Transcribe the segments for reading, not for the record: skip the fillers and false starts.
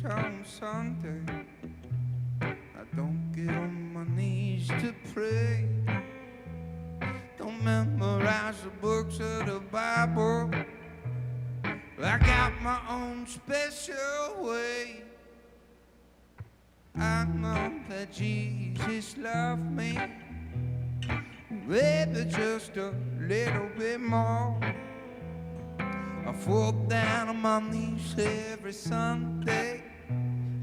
church on Sunday. I don't get on my knees to pray. Don't memorize the books of the Bible. I got my own special way. I know that Jesus loved me, maybe just a little bit more. I fall down on my knees every Sunday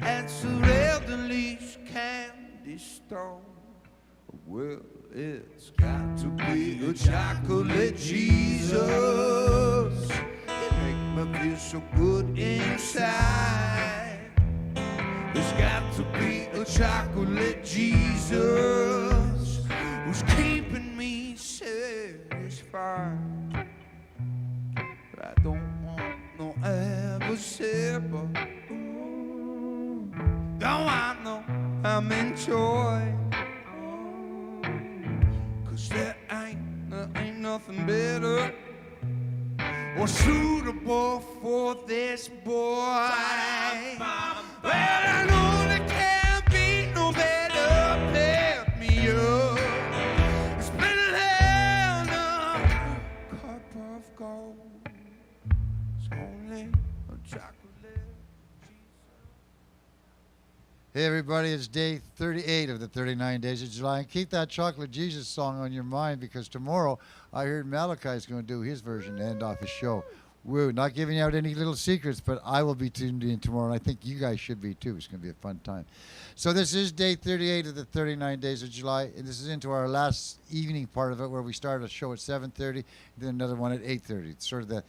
at the elderly's candy store. Well, it's got to be a chocolate Jesus. It makes me feel so good inside. There's got to be a chocolate Jesus who's keeping me satisfied. But I don't want no adversary. Don't want no I'm in joy. 'Cause there ain't nothing better or suitable for this boy. Well, I know there can't be no better, pick me up. It's been held up, cup of gold. It's only a chocolate Jesus. Hey everybody, it's day 38 of the 39 days of July. And keep that Chocolate Jesus song on your mind, because tomorrow I heard Malachi's going to do his version to end off his show. Woo, not giving out any little secrets, but I will be tuned in tomorrow, and I think you guys should be too. It's going to be a fun time. So this is day 38 of the 39 days of July, and this is into our last evening part of it, where we start a show at 7:30, then another one at 8:30. It's sort of the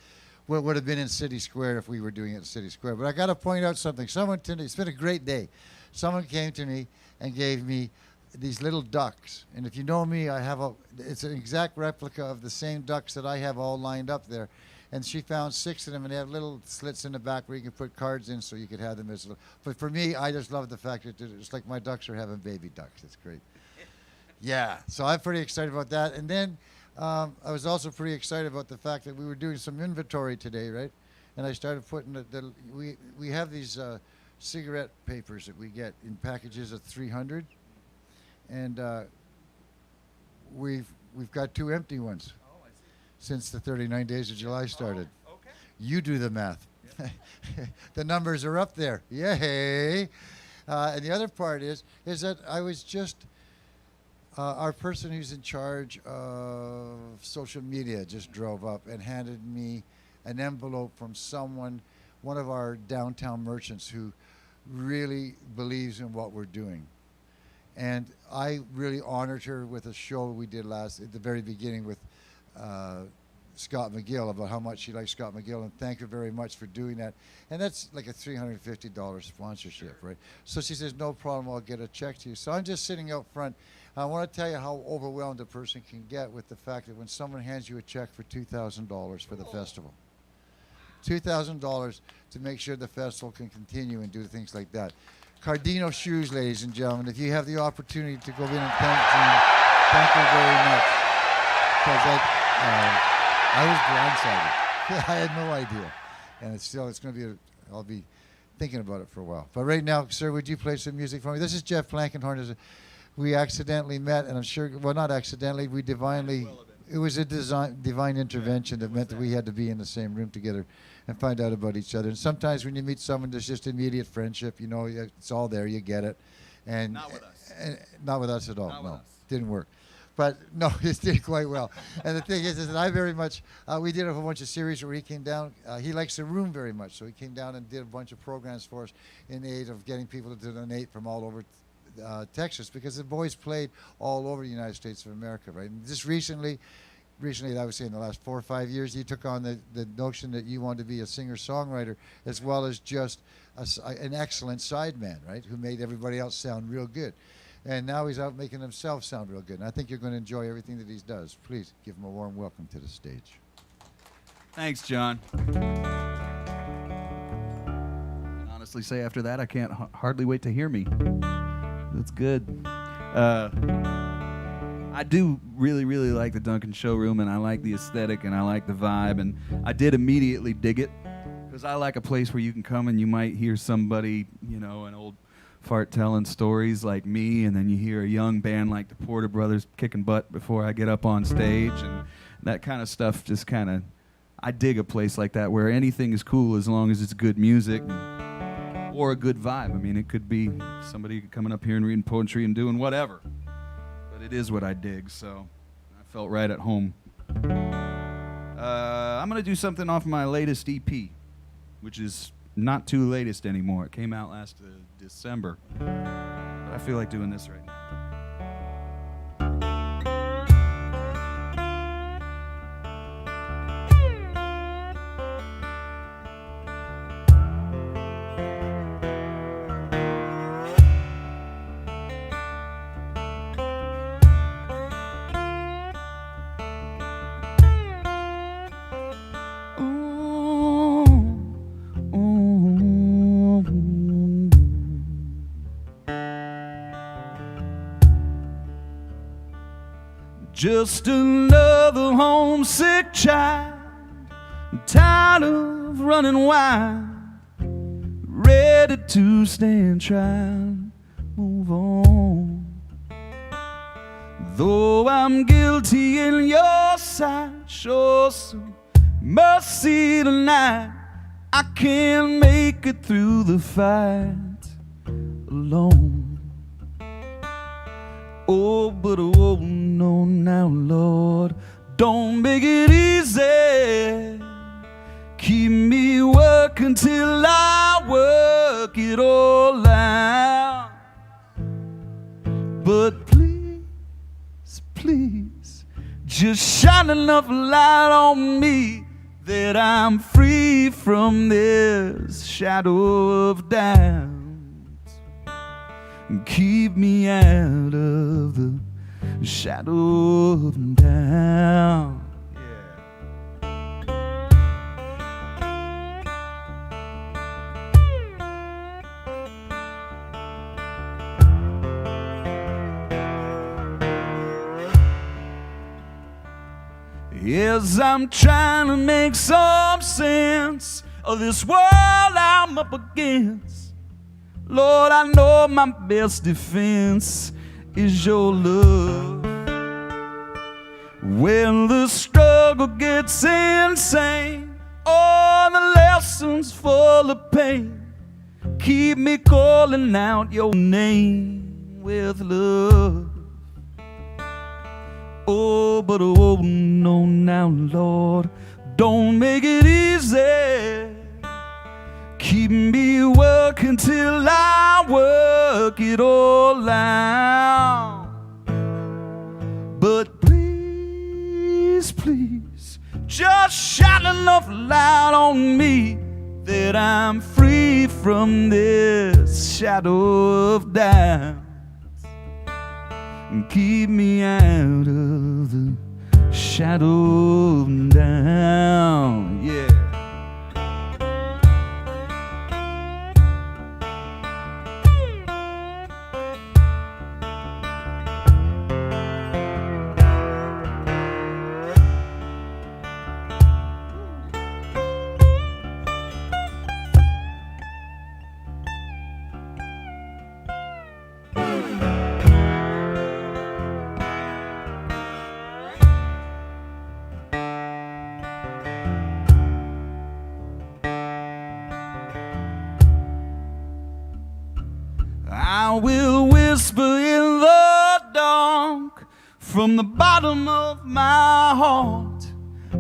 what would have been in City Square if we were doing it in City Square. But I got to point out something. It's been a great day. Someone came to me and gave me these little ducks, and if you know me, it's an exact replica of the same ducks that I have all lined up there. And she found 6 of them, and they have little slits in the back where you can put cards in, so you could have them as little. But for me, I just love the fact that it's like my ducks are having baby ducks. It's great. Yeah, so I'm pretty excited about that. And then I was also pretty excited about the fact that we were doing some inventory today, right? And I started putting we have these cigarette papers that we get in packages of 300, and we've got 2 empty ones. Since the 39 days of July started. Oh, okay. You do the math. Yep. The numbers are up there. Yay! And the other part is that I was just, our person who's in charge of social media just drove up and handed me an envelope from one of our downtown merchants who really believes in what we're doing. And I really honored her with a show we did at the very beginning with Scott McGill, about how much she likes Scott McGill, and thank her very much for doing that. And that's like a $350 sponsorship, right? So she says, no problem, I'll get a check to you. So I'm just sitting out front. I want to tell you how overwhelmed a person can get with the fact that when someone hands you a check for $2,000 for the festival. $2,000 to make sure the festival can continue and do things like that. Cardino Shoes, ladies and gentlemen, if you have the opportunity to go in and thank Jean, thank her very much. Because I was blindsided. I had no idea. And it's going to be, I'll be thinking about it for a while. But right now, sir, would you play some music for me? This is Jeff Plankenhorn. We accidentally met, and I'm sure, well, not accidentally, we divinely, it was a divine intervention that meant that we had to be in the same room together and find out about each other. And sometimes when you meet someone, there's just immediate friendship. You know, it's all there. You get it. And not with us. Not with us at all. Not no, with us. Didn't work. But no, it did quite well. And the thing is that I very much, we did a whole bunch of series where he came down. He likes the room very much, so he came down and did a bunch of programs for us in aid of getting people to donate from all over Texas, because the boys played all over the United States of America, right? And just recently, I would say in the last 4 or 5 years, you took on the notion that you wanted to be a singer-songwriter as well as just an excellent sideman, right, who made everybody else sound real good. And now he's out making himself sound real good. And I think you're going to enjoy everything that he does. Please give him a warm welcome to the stage. Thanks, John. I honestly say after that, I can't hardly wait to hear me. That's good. I do really, really like the Duncan showroom, and I like the aesthetic, and I like the vibe, and I did immediately dig it. Because I like a place where you can come and you might hear somebody, you know, an old fart telling stories like me, and then you hear a young band like the Porter Brothers kicking butt before I get up on stage, and that kind of stuff just kind of, I dig a place like that where anything is cool as long as it's good music or a good vibe. I mean, it could be somebody coming up here and reading poetry and doing whatever, but it is what I dig, so I felt right at home. I'm going to do something off my latest EP, which is not too latest anymore. It came out last December. But I feel like doing this right now. Just another homesick child, tired of running wild, ready to stand trial, move on. Though I'm guilty in your sight, show some mercy tonight. I can't make it through the fight alone. Oh, but oh no now, Lord, don't make it easy. Keep me working till I work it all out. But please, please, just shine enough light on me that I'm free from this shadow of doubt. Keep me out of the shadow of doubt. Yes, I'm trying to make some sense of this world I'm up against. Lord, I know my best defense is your love. When the struggle gets insane, all the lessons full of pain, keep me calling out your name with love. Oh, but oh no now, Lord, don't make it easy. Keep me working till I work it all out. But please, please, just shine enough light on me that I'm free from this shadow of doubt. And keep me out of the shadow of doubt. Yeah. I will whisper in the dark from the bottom of my heart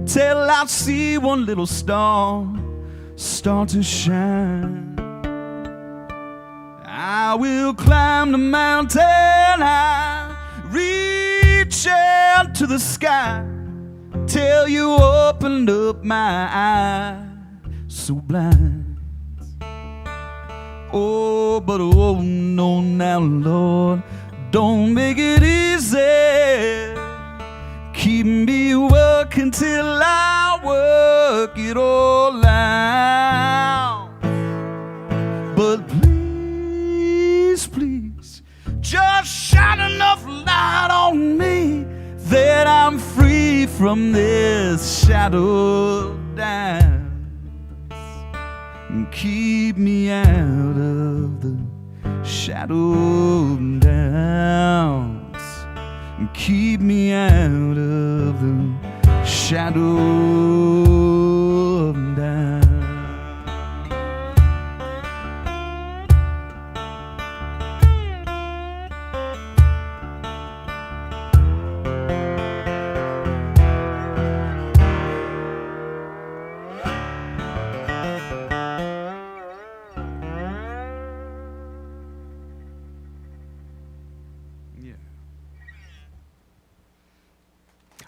till I see one little star start to shine. I will climb the mountain high, reach out to the sky till you opened up my eyes so blind. Oh, but oh no now, Lord, don't make it easy. Keep me working till I work it all out. But please, please, just shine enough light on me that I'm free from this shadow of doubt. and keep me out of the shadow downs, and keep me out of the shadow downs.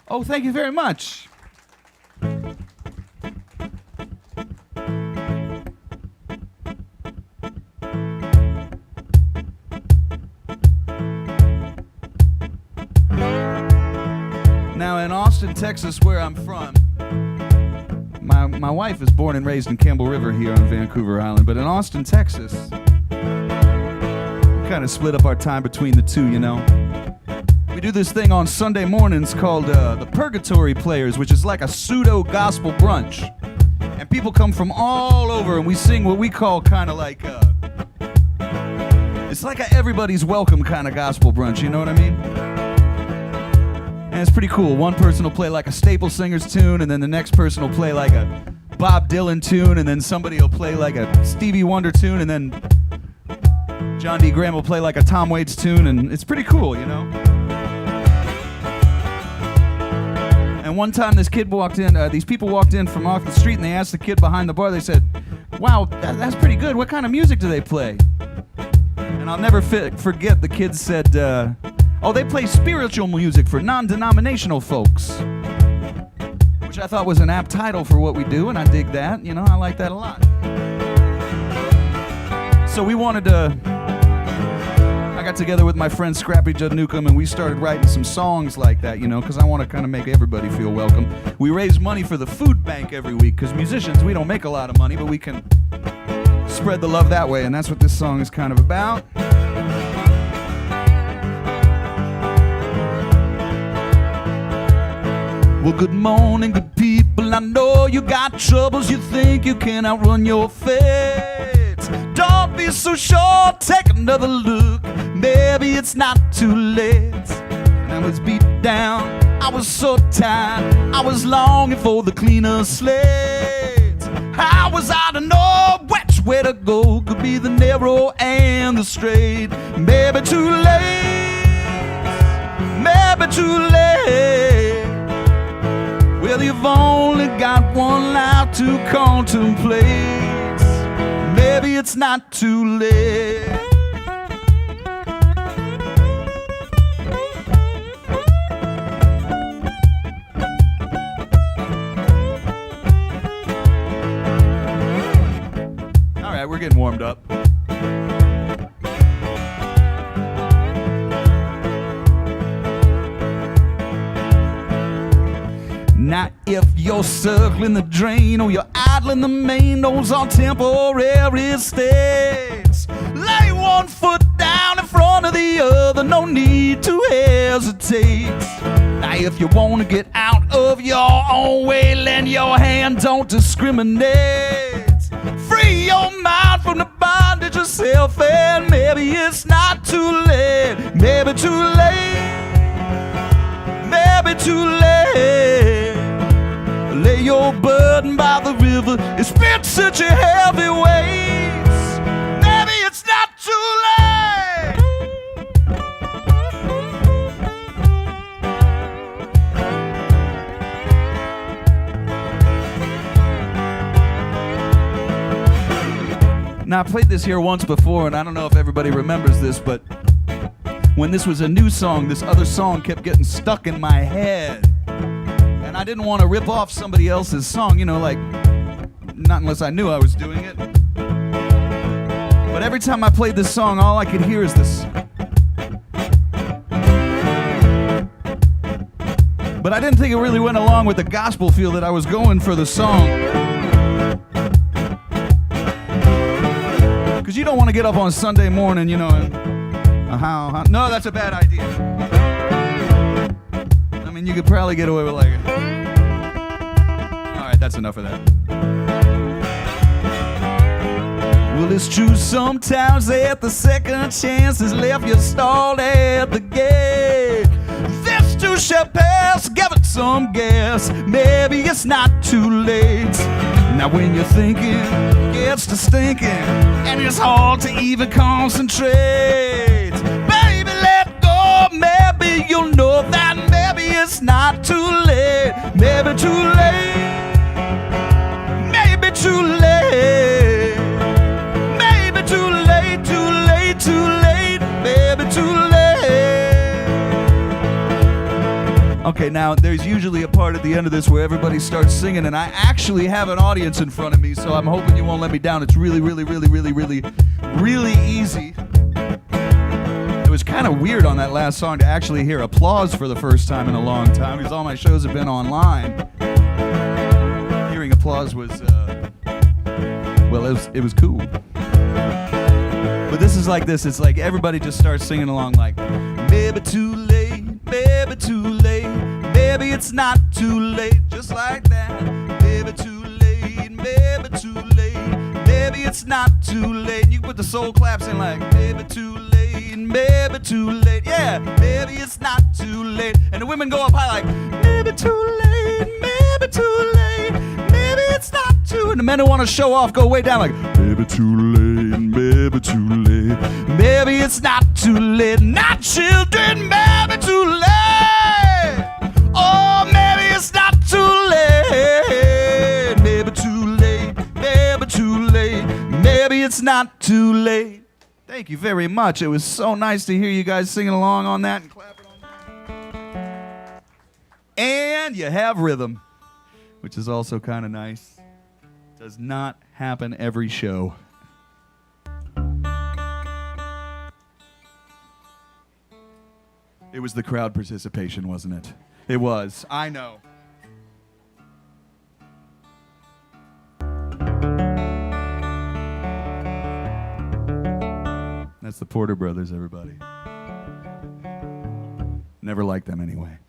Oh, thank you very much. Now, in Austin, Texas, where I'm from, my wife is born and raised in Campbell River here on Vancouver Island, but in Austin, Texas, we kind of split up our time between the two, you know. We do this thing on Sunday mornings called the Purgatory Players, which is like a pseudo-gospel brunch. And people come from all over, and we sing what we call kind of like, it's like a everybody's welcome kind of gospel brunch, you know what I mean? And it's pretty cool. One person will play like a Staple Singers tune, and then the next person will play like a Bob Dylan tune, and then somebody will play like a Stevie Wonder tune, and then John D. Graham will play like a Tom Waits tune, and it's pretty cool, you know? And one time this kid walked in, these people walked in from off the street, and they asked the kid behind the bar, they said, "Wow, that's pretty good. What kind of music do they play?" And I'll never forget, the kid said, "Oh, they play spiritual music for non-denominational folks." Which I thought was an apt title for what we do, and I dig that. You know, I like that a lot. So we wanted to... I got together with my friend Scrappy Judd Newcomb, and we started writing some songs like that, you know, because I want to kind of make everybody feel welcome. We raise money for the food bank every week, because musicians, we don't make a lot of money, but we can spread the love that way, and that's what this song is kind of about. Well, good morning, good people. I know you got troubles. You think you can outrun your fate. Don't be so sure, take another look. Maybe it's not too late. I was beat down, I was so tired, I was longing for the cleaner slate. How was I to know which way to go? Could be the narrow and the straight. Maybe too late, maybe too late. Well, you've only got one life to contemplate. Maybe it's not too late. All right, we're getting warmed up. Now if you're circling the drain or you're idling the main, those are temporary states. Lay one foot down in front of the other, no need to hesitate. Now if you want to get out of your own way, lend your hand, don't discriminate. Free your mind from the bondage of self, and maybe it's not too late. Maybe too late, maybe too late. Lay your burden by the river, it's been such a heavy weight. Maybe it's not too late. Now, I played this here once before, and I don't know if everybody remembers this, but when this was a new song, this other song kept getting stuck in my head. And I didn't want to rip off somebody else's song, you know, like, not unless I knew I was doing it. But every time I played this song, all I could hear is this. But I didn't think it really went along with the gospel feel that I was going for the song. Because you don't want to get up on Sunday morning, you know, and no, that's a bad idea. I mean, you could probably get away with like, all right, that's enough of that. Well, it's true sometimes that the second chance has left you stalled at the gate. This too shall pass, give it some gas. Maybe it's not too late. Now when you're thinking, gets to stinking, and it's hard to even concentrate. Baby, let go, maybe you'll know that maybe it's not too late. Maybe too late, maybe too late. Maybe too late, too late, too late, maybe too late. Okay, now there's usually a part at the end of this where everybody starts singing, and I actually have an audience in front of me, so I'm hoping you won't let me down. It's really, really, really, really, really, really easy. It was kind of weird on that last song to actually hear applause for the first time in a long time, because all my shows have been online. Hearing applause was, well, it was cool. But this is like this. It's like everybody just starts singing along like, maybe too late, maybe too late, maybe it's not too late, just like that. Maybe too late, maybe too late, maybe it's not too late. You can put the soul claps in like, maybe too late, maybe too late, yeah, maybe it's not too late. And the women go up high like, maybe too late, maybe too late, maybe it's not too. And the men who want to show off go way down like, maybe too late, maybe too late, maybe it's not too late. Not children, maybe too late. Oh, maybe it's not too late. Maybe too late, maybe too late, maybe it's not too late. Thank you very much. It was so nice to hear you guys singing along on that and clapping on that. And you have rhythm, which is also kind of nice. Does not happen every show. It was the crowd participation, wasn't it? It was. I know. That's the Porter Brothers, everybody. Never liked them anyway.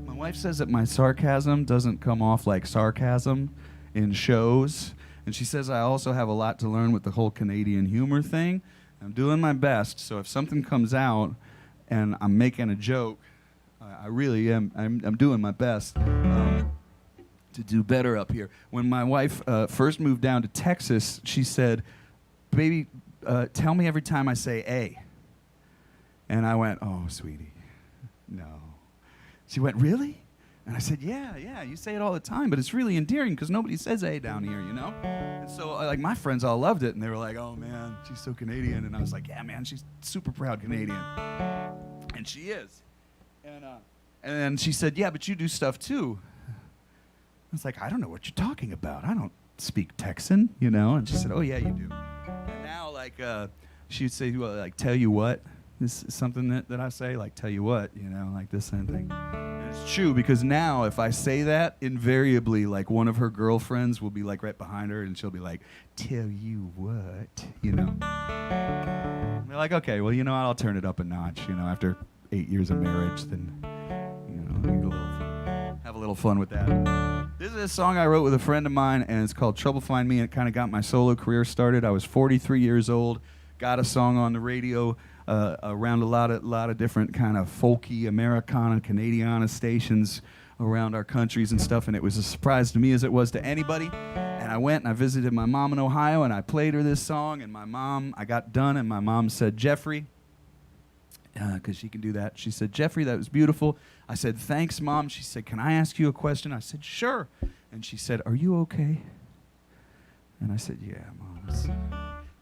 My wife says that my sarcasm doesn't come off like sarcasm in shows. And she says I also have a lot to learn with the whole Canadian humor thing. I'm doing my best, so if something comes out and I'm making a joke, I really am. I'm doing my best to do better up here. When my wife first moved down to Texas, she said, "Baby, tell me every time I say A." And I went, "Oh, sweetie, no." She went, "Really?" And I said, yeah, you say it all the time, but it's really endearing because nobody says A down here, you know? And so, like, my friends all loved it, and they were like, "Oh, man, she's so Canadian." And I was like, "Yeah, man, she's super proud Canadian." And she is. And then she said, "Yeah, but you do stuff, too." I was like, "I don't know what you're talking about. I don't speak Texan, you know?" And she said, "Oh, yeah, you do." And now, like, she would say, well, like, "Tell you what." This is something that I say, like, "Tell you what," you know, like this kind of thing. And it's true, because now if I say that, invariably, like, one of her girlfriends will be, like, right behind her, and she'll be like, "Tell you what," you know. And they're like, "Okay, well, you know, I'll turn it up a notch, you know, after 8 years of marriage, then, you know, have a little fun with that." This is a song I wrote with a friend of mine, and it's called "Trouble Find Me," and it kind of got my solo career started. I was 43 years old, got a song on the radio, around a lot of different kind of folky Americana, Canadiana stations around our countries and stuff, and it was a surprise to me as it was to anybody. And I went and I visited my mom in Ohio, and I played her this song, and I got done, and my mom said, "Jeffrey," because she can do that. She said, "Jeffrey, that was beautiful." I said, "Thanks, Mom." She said, "Can I ask you a question?" I said, "Sure." And she said, "Are you okay?" And I said, "Yeah, Mom, it's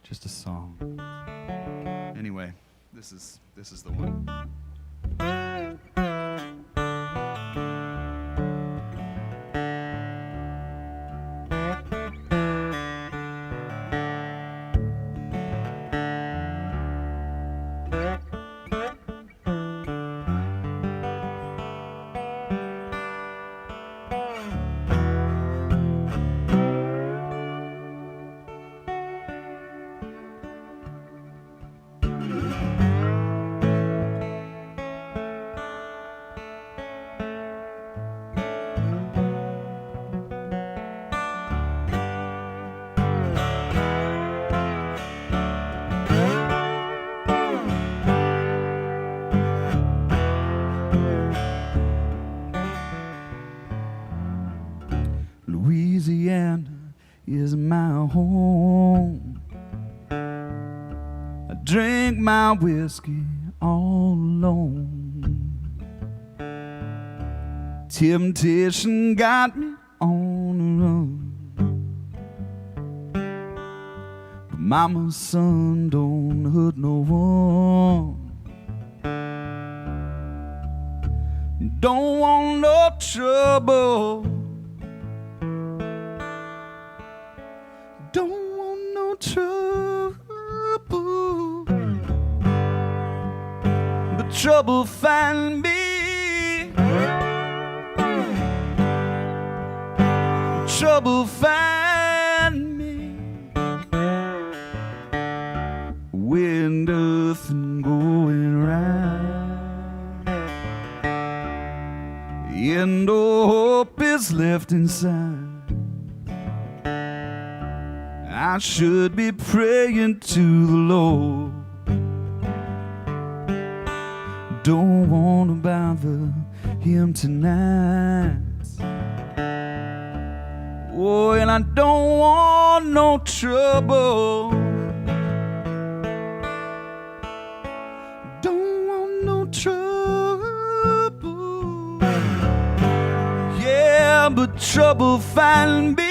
just a song." Anyway, this is the one. Louisiana is my home. I drink my whiskey all alone. Temptation got me on the run, but mama's son don't hurt no one. Don't want no trouble. Don't want no trouble. But trouble find me. Trouble find me when nothing going right, and no hope is left inside. I should be praying to the Lord. Don't wanna bother him tonight. Oh, and I don't want no trouble. Don't want no trouble. Yeah, but trouble find me.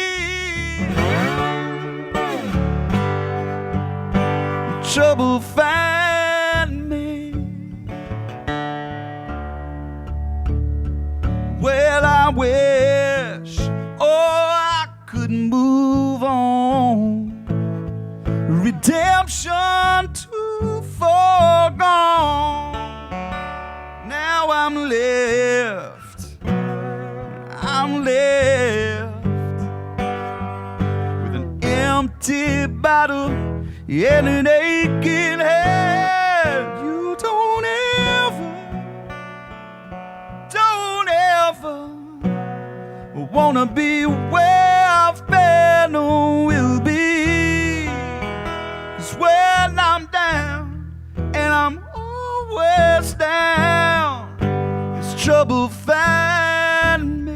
Trouble find me. Well, I wish, I could move on. Redemption too far gone. Now I'm left with an empty bottle and an aching head. You don't ever wanna be where I've been or will be. 'Cause when I'm down, and I'm always down, it's trouble find me.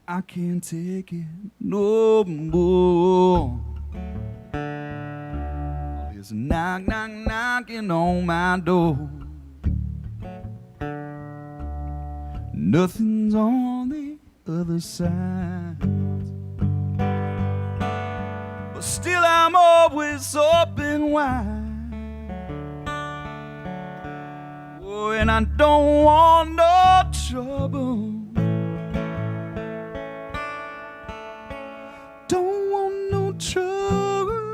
I can't take it no more. There's a knock, knock, knocking on my door. Nothing's on the other side, but still I'm always open wide. Oh, and I don't want no trouble. Don't want no trouble.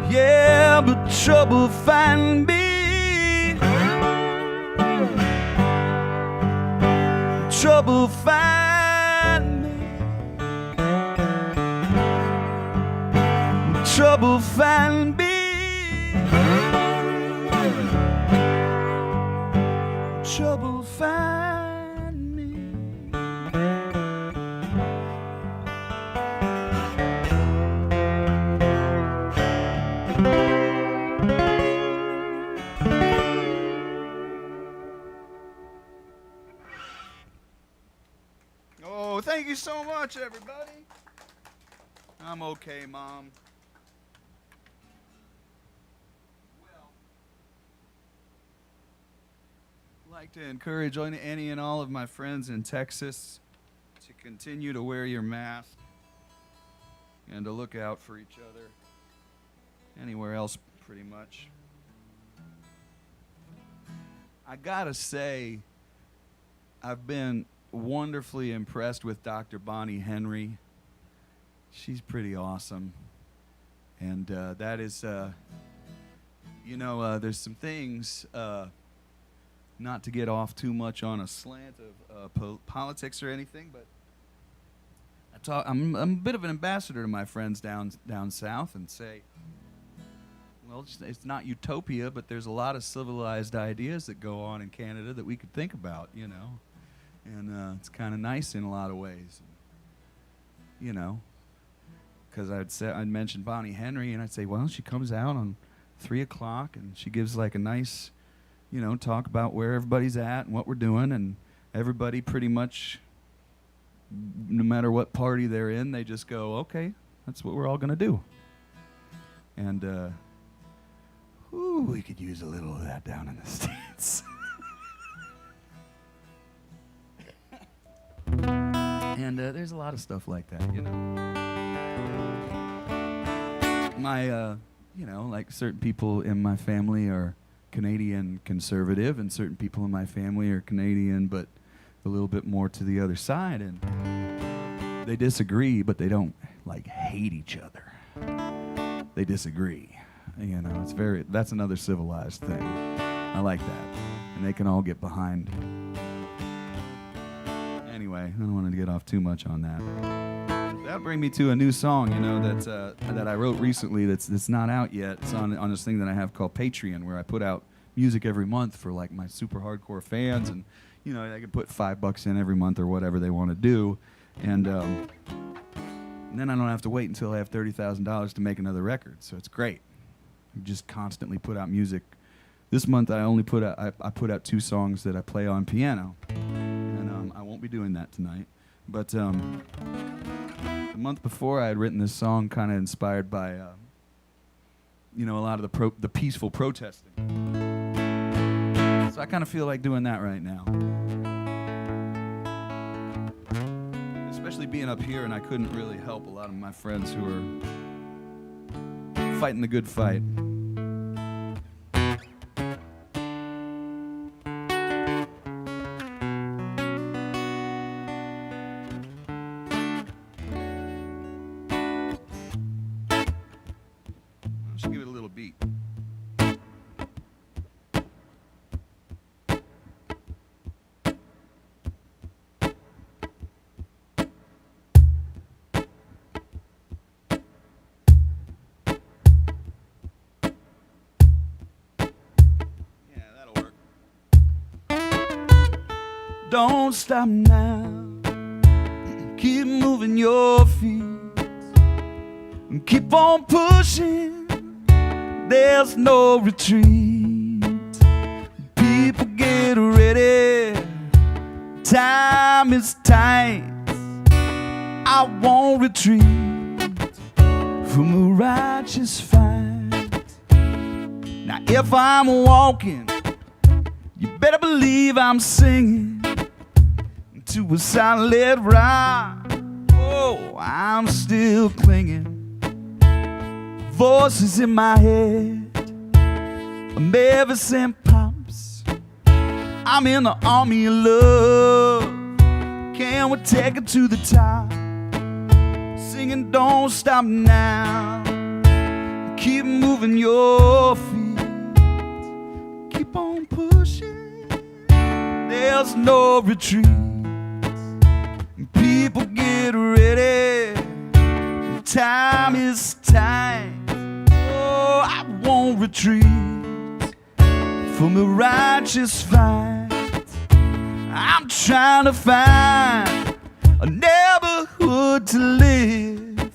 Yeah, but trouble find me. Trouble find me. Trouble find me. Trouble find me. Oh, thank you so much, everybody. I'm okay, Mom. Well, I'd like to encourage any and all of my friends in Texas to continue to wear your mask and to look out for each other. anywhere else pretty much. I gotta say, I've been wonderfully impressed with Dr. Bonnie Henry. She's pretty awesome. And that is, there's some things, not to get off too much on a slant of politics or anything, but I'm a bit of an ambassador to my friends down south and say, well, it's not utopia, but there's a lot of civilized ideas that go on in Canada that we could think about, you know. And it's kind of nice in a lot of ways, you know. Because I'd mention Bonnie Henry, and I'd say, well, she comes out on 3 o'clock, and she gives like a nice, you know, talk about where everybody's at and what we're doing, and everybody pretty much, no matter what party they're in, they just go, okay, that's what we're all going to do. And, we could use a little of that down in the States. And there's a lot of stuff like that, you know. Like certain people in my family are Canadian conservative, and certain people in my family are Canadian, but a little bit more to the other side, and they disagree, but they don't, like, hate each other. They disagree. You know, that's another civilized thing. I like that. And they can all get behind. Anyway, I don't want to get off too much on that. That'll bring me to a new song, you know, that I wrote recently that's not out yet. It's on this thing that I have called Patreon, where I put out music every month for, like, my super hardcore fans, and, you know, they can put $5 in every month or whatever they want to do, and then I don't have to wait until I have $30,000 to make another record, so it's great. I just constantly put out music. This month I only put out 2 songs that I play on piano, and I won't be doing that tonight. But the month before, I had written this song kind of inspired by, a lot of the peaceful protesting. So I kind of feel like doing that right now. Especially being up here, and I couldn't really help a lot of my friends who are fighting the good fight. Don't stop now, keep moving your feet, and keep on pushing, there's no retreat. People get ready, time is tight, I won't retreat from a righteous fight. Now if I'm walking, you better believe I'm singing to a solid rock. Oh, I'm still clinging. Voices in my head, medicine pops. I'm in the army of love. Can we take it to the top? Singing, don't stop now. Keep moving your feet. Keep on pushing. There's no retreat. People get ready, time is tight. Oh, I won't retreat from the righteous fight. I'm trying to find a neighborhood to live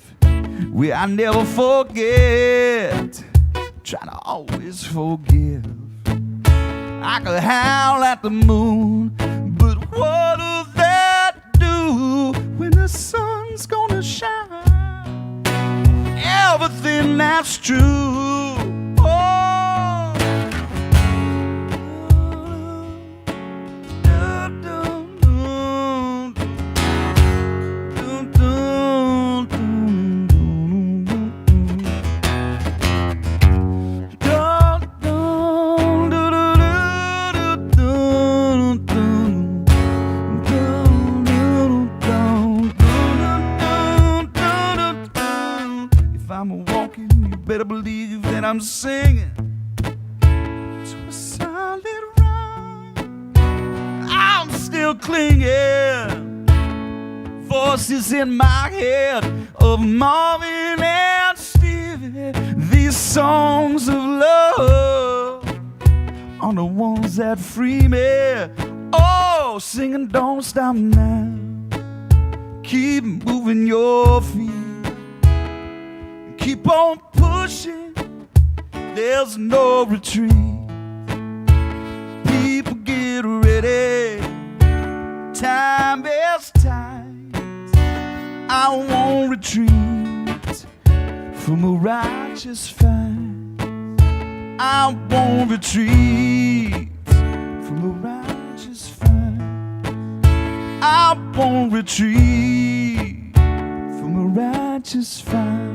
where I never forget, trying to always forgive. I could howl at the moon, but what'll that do when the sun's gonna shine? Everything that's true. Oh, I'm singing to a solid rock. I'm still clinging. Voices in my head of Marvin and Stevie. These songs of love are the ones that free me. Oh, singing don't stop now. Keep moving your feet. Keep on pushing. There's no retreat. People get ready. Time is tight. I won't retreat from a righteous fight. I won't retreat from a righteous fight. I won't retreat from a righteous fight.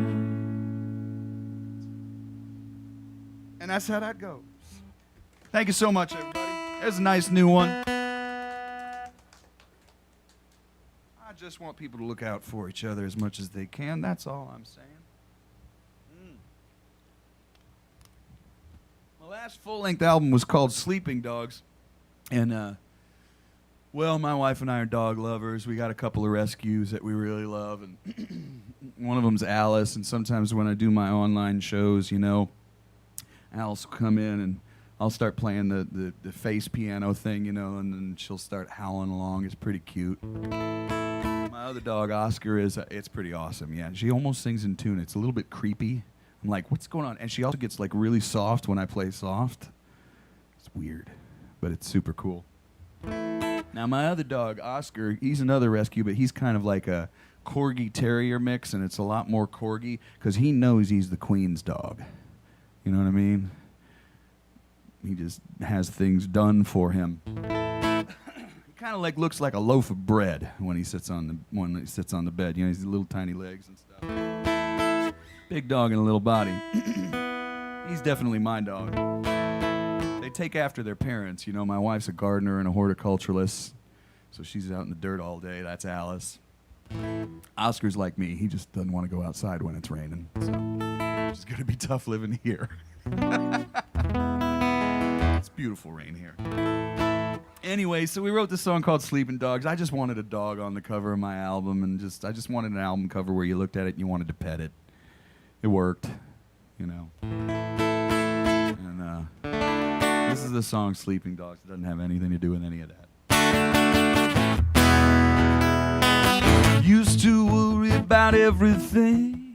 And that's how that goes. Thank you so much, everybody. There's a nice new one. I just want people to look out for each other as much as they can. That's all I'm saying. My last full-length album was called Sleeping Dogs. And, well, my wife and I are dog lovers. We got a couple of rescues that we really love. And one of them's Alice. And sometimes when I do my online shows, you know, Alice will come in and I'll start playing the face piano thing, you know, and then she'll start howling along. It's pretty cute. My other dog, Oscar, it's pretty awesome, yeah. She almost sings in tune. It's a little bit creepy. I'm like, what's going on? And she also gets like really soft when I play soft. It's weird, but it's super cool. Now, my other dog, Oscar, he's another rescue, but he's kind of like a Corgi Terrier mix, and it's a lot more Corgi because he knows he's the queen's dog. You know what I mean? He just has things done for him. He kind of like looks like a loaf of bread when he sits on the bed. You know, he's little tiny legs and stuff. Big dog and a little body. He's definitely my dog. They take after their parents. You know, my wife's a gardener and a horticulturalist, so she's out in the dirt all day. That's Alice. Oscar's like me. He just doesn't want to go outside when it's raining. So it's going to be tough living here. It's beautiful rain here. Anyway, so we wrote this song called Sleeping Dogs. I just wanted a dog on the cover of my album, and I just wanted an album cover where you looked at it and you wanted to pet it. It worked, you know. And this is the song Sleeping Dogs. It doesn't have anything to do with any of that. Used to worry about everything,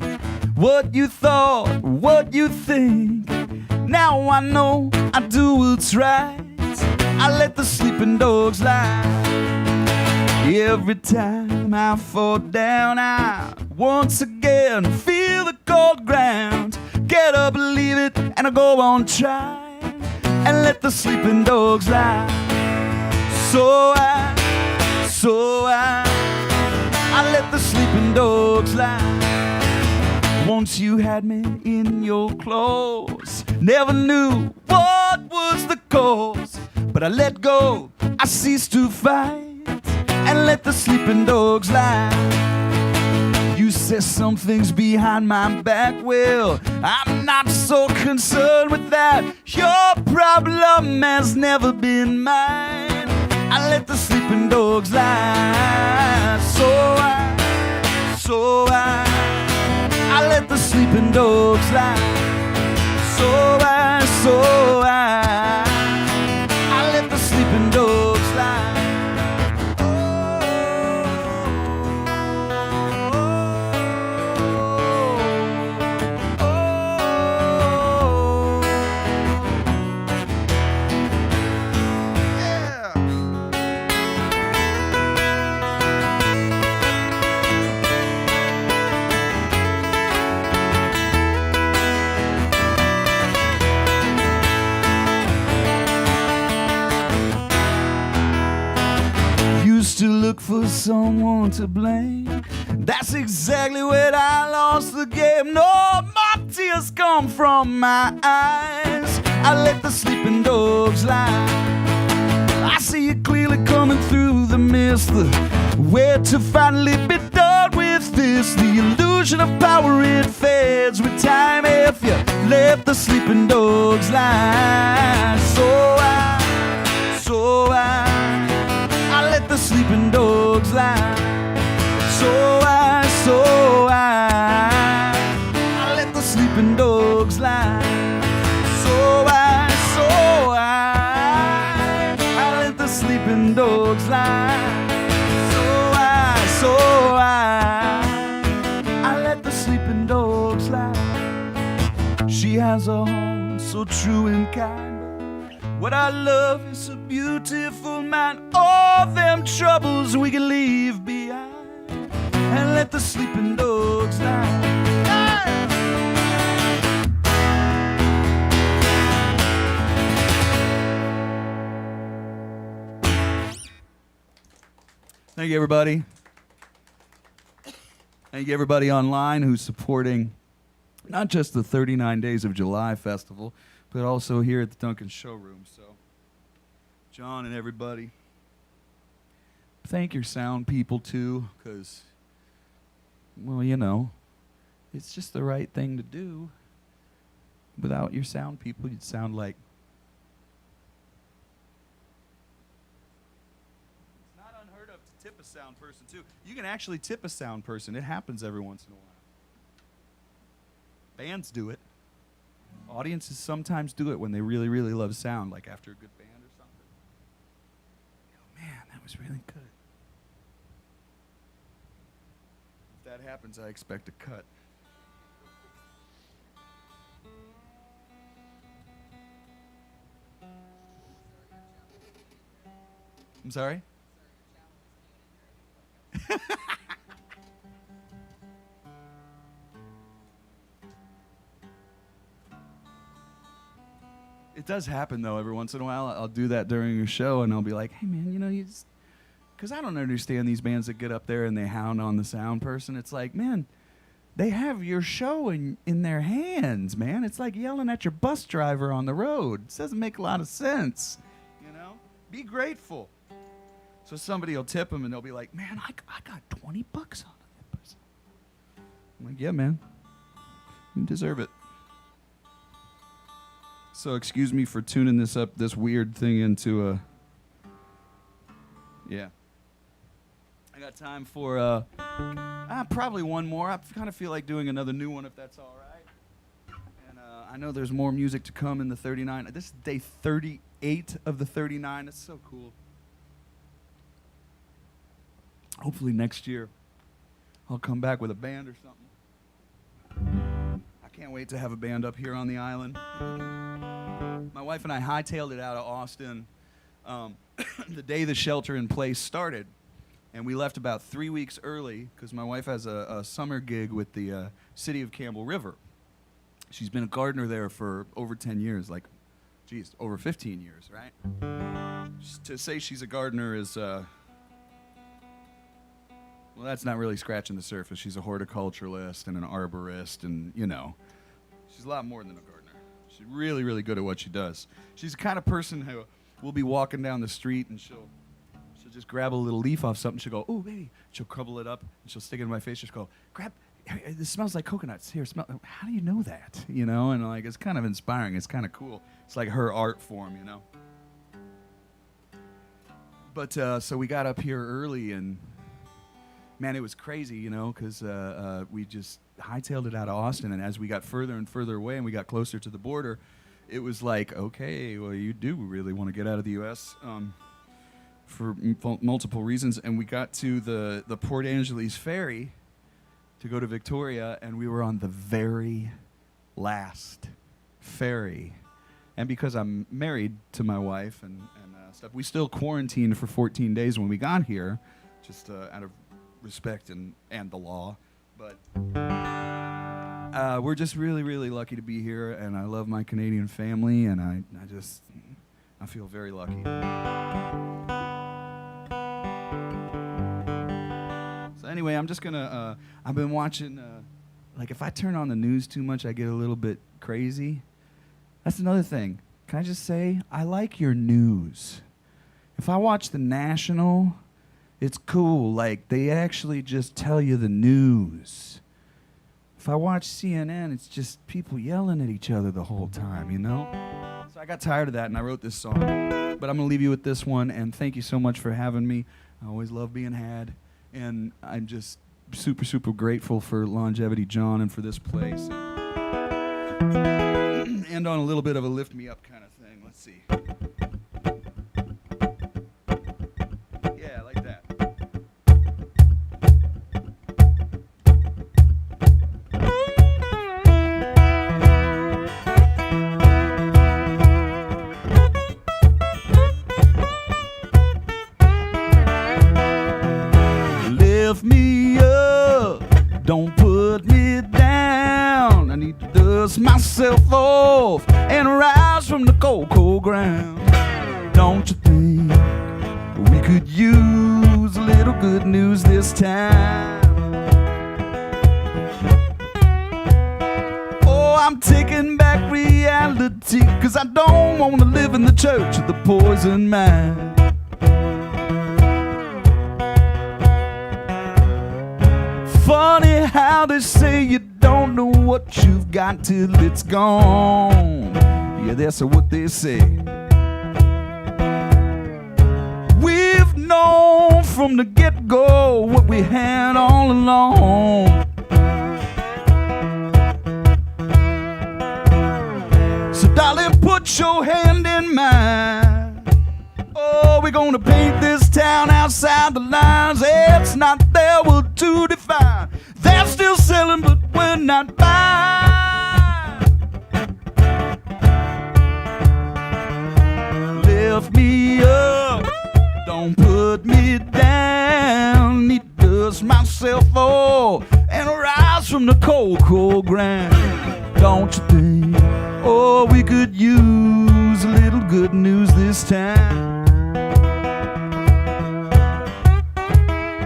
what you thought, what you think. Now I know I do what's right. I let the sleeping dogs lie. Every time I fall down, I once again feel the cold ground. Get up, believe it, and I go on trying, and let the sleeping dogs lie. So I let the sleeping dogs lie. Once you had me in your claws, never knew what was the cause, but I let go, I ceased to fight, and let the sleeping dogs lie. You said some things behind my back, well, I'm not so concerned with that. Your problem has never been mine. I let the sleeping dogs lie. So I let the sleeping dogs lie. So I let the sleeping dogs lie. To look for someone to blame, that's exactly when I lost the game. No more tears come from my eyes. I let the sleeping dogs lie. I see it clearly coming through the mist, the way to finally be done with this. The illusion of power, it fades with time. If you let the sleeping dogs lie. So I let the sleeping dogs lie. So I let the sleeping dogs lie. So I let the sleeping dogs lie. So I let the sleeping dogs lie. She has a heart so true and kind. What I love is a beautiful mind. All them troubles we can leave behind and let the sleeping dogs lie. Thank you, everybody. Thank you, everybody online who's supporting not just the 39 Days of July Festival, but also here at the Duncan Showroom. So, John and everybody, thank your sound people too, because, well, you know, it's just the right thing to do. Without your sound people, you'd sound like... It's not unheard of to tip a sound person too. You can actually tip a sound person. It happens every once in a while. Bands do it. Audiences sometimes do it when they really, really love sound, like after a good band or something. Oh, man, that was really good. If that happens, I expect a cut. I'm sorry? It does happen, though, every once in a while. I'll do that during a show, and I'll be like, hey, man, you know, you just... Because I don't understand these bands that get up there and they hound on the sound person. It's like, man, they have your show in their hands, man. It's like yelling at your bus driver on the road. It doesn't make a lot of sense, you know? Be grateful. So somebody will tip them, and they'll be like, man, I got $20 on that person. I'm like, yeah, man. You deserve it. So excuse me for tuning this weird thing into a... Yeah. I got time for probably one more. I kind of feel like doing another new one if that's all right. And I know there's more music to come in the 39. This is day 38 of the 39. It's so cool. Hopefully next year I'll come back with a band or something. I can't wait to have a band up here on the island. My wife and I hightailed it out of Austin the day the shelter in place started. And we left about 3 weeks early because my wife has a summer gig with the city of Campbell River. She's been a gardener there for over 10 years, like, geez, over 15 years, right? To say she's a gardener is, well, that's not really scratching the surface. She's a horticulturalist and an arborist and, you know, she's a lot more than a gardener. She's really, really good at what she does. She's the kind of person who will be walking down the street and she'll just grab a little leaf off something. She'll go, "Oh, baby." She'll crumble it up and she'll stick it in my face. She'll go, "Grab. This smells like coconuts. Here, smell." How do you know that? You know, and like it's kind of inspiring. It's kind of cool. It's like her art form, you know. But so we got up here early and man, it was crazy, you know, because we just hightailed it out of Austin, and as we got further and further away and we got closer to the border, it was like, okay, well, you do really want to get out of the U.S. For multiple reasons, and we got to the Port Angeles ferry to go to Victoria, and we were on the very last ferry. And because I'm married to my wife and stuff, we still quarantined for 14 days when we got here, just out of respect and the law. But we're just really, really lucky to be here, and I love my Canadian family, and I feel very lucky. So anyway, I'm just gonna, I've been watching, like if I turn on the news too much, I get a little bit crazy. That's another thing. Can I just say, I like your news. If I watch the National, it's cool. Like, they actually just tell you the news. if I watch CNN, it's just people yelling at each other the whole time, you know? So I got tired of that, and I wrote this song. But I'm going to leave you with this one, and thank you so much for having me. I always love being had, and I'm just super, super grateful for Longevity John and for this place. And on a little bit of a lift me up kind of thing. Let's see. Yeah, like that. Lift me up, don't put me down. I need to dust myself off and rise from the cold, cold ground. Don't you think we could use a little good news this time? Oh, I'm taking back reality, 'cause I don't want to live in the church of the poison mind. Funny how they say you don't know what you've got till it's gone. Yeah, that's what they say. We've known from the get-go what we had all along. So darling, put your hand in mine. Oh, we're gonna paint this town outside the lines. It's not there, we're to define. They're still selling, but we're not buying. Lift me up, don't put me down. Need to dust myself off and rise from the cold, cold ground. Don't you think, oh, we could use a little good news this time?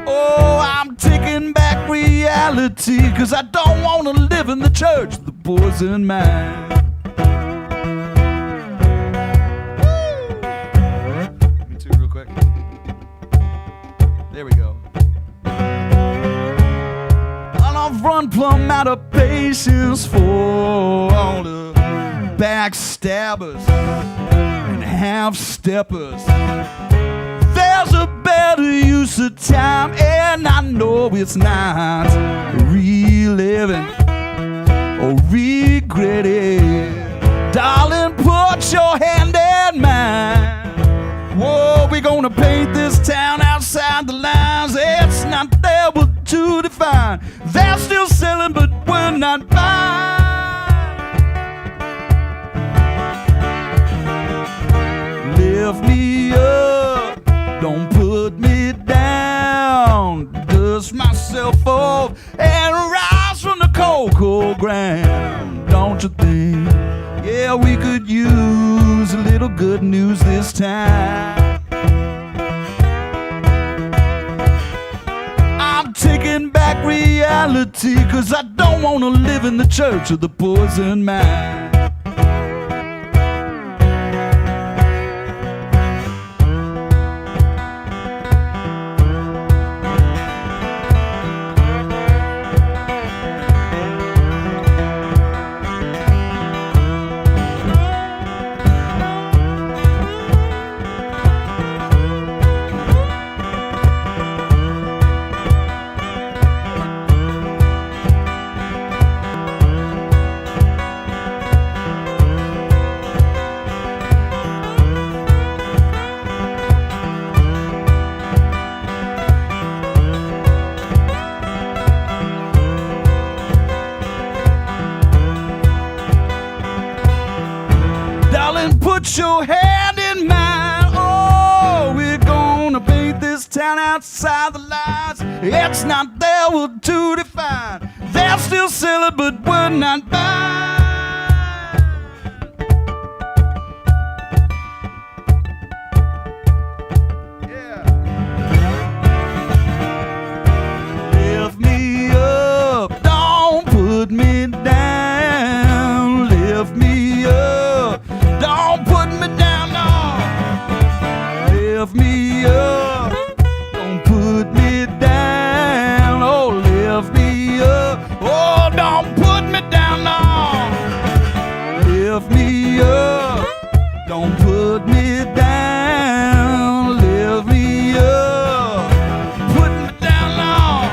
Oh, I'm taking back reality, 'cause I don't want to live in the church of the poison mind. Me too, real quick. There we go. And I've run plumb out of patience for all the backstabbers and half-steppers. There's a better use of time, and I know it's not reliving or regretting. Darling, put your hand in mine. Whoa, we're gonna paint this town outside the lines. It's not there, we're to define. They're still selling, but we're not buying. Lift me up, don't put me down. Dust myself off and rise from the cold, cold ground. Don't you think, yeah, we could use a little good news this time? I'm taking back reality, 'cause I don't want to live in the church of the poison mind. Put your hand in mine. Oh, we're gonna paint this town outside the lines. It's not there, we're to define. They're still selling, but we're not buying. Yeah. Lift me up, don't put me down. Lift me up, don't put me down, no. Lift me up, don't put me down. Oh, lift me up, oh, don't Don't put me down, lift me up. Put me down long,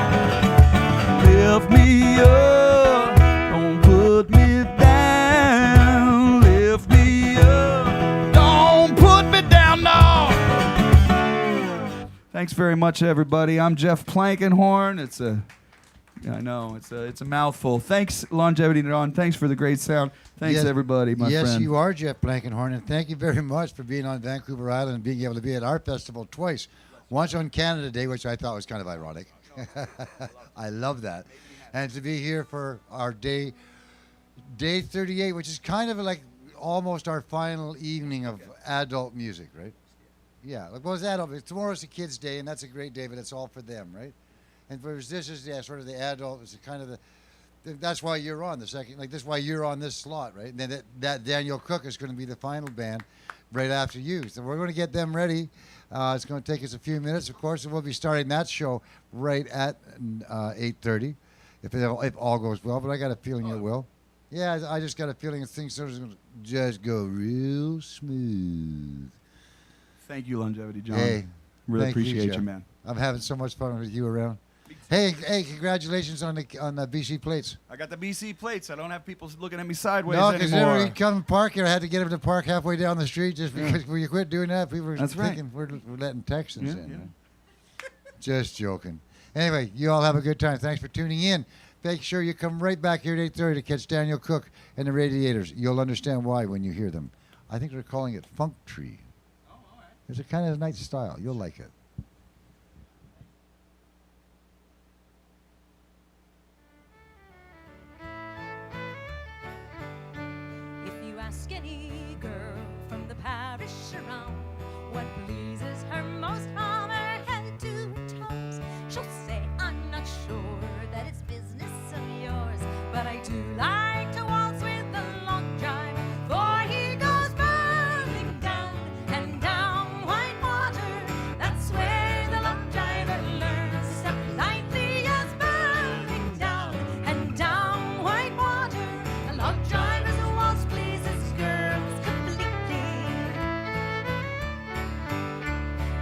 lift me up. Don't put me down, lift me up. Don't put me down long. Thanks very much, everybody. I'm Jeff Plankenhorn. I know it's a mouthful. Thanks, Longevity Dawn. Thanks for the great sound. Thanks, Yes, everybody, my friend. Yes, you are Jeff Plankenhorn, and thank you very much for being on Vancouver Island and being able to be at our festival twice. Once on Canada Day, which I thought was kind of ironic. I love that. And to be here for our day 38, which is kind of like almost our final evening of adult music, right? Yeah, like, well, it's adult. Tomorrow's the kids' day, and that's a great day, but it's all for them, right? And whereas this is sort of the adult, it's kind of that's why you're on the second, like that's why you're on this slot, right? And then that Daniel Cook is going to be the final band right after you. So we're going to get them ready. It's going to take us a few minutes, of course, and we'll be starting that show right at 8:30, if all goes well. But I got a feeling it will. Yeah, I just got a feeling things are going to just go real smooth. Thank you, Longevity John. Hey, really thank appreciate Jeff. you, man. I'm having so much fun with you around. Hey, congratulations on the BC plates. I got the BC plates. I don't have people looking at me sideways No, because anymore. whenever you come and park here, I had to get him to park halfway down the street just because when you quit doing that, people were That's thinking we're letting Texans in. Yeah. Right? Just joking. Anyway, you all have a good time. Thanks for tuning in. Make sure you come right back here at 8:30 to catch Daniel Cook and the Radiators. You'll understand why when you hear them. I think they're calling it Funk Tree. Oh, all right. It's a kind of nice style. You'll like it. If you ask any girl from the parish around what pleases her most from her head to toes, she'll say, I'm not sure that it's business of yours, but I do like to waltz with the long drive, for he goes burning down and down white water. That's where the long driver learns to step lightly as burning down and down white water. A long driver's waltz pleases girls completely.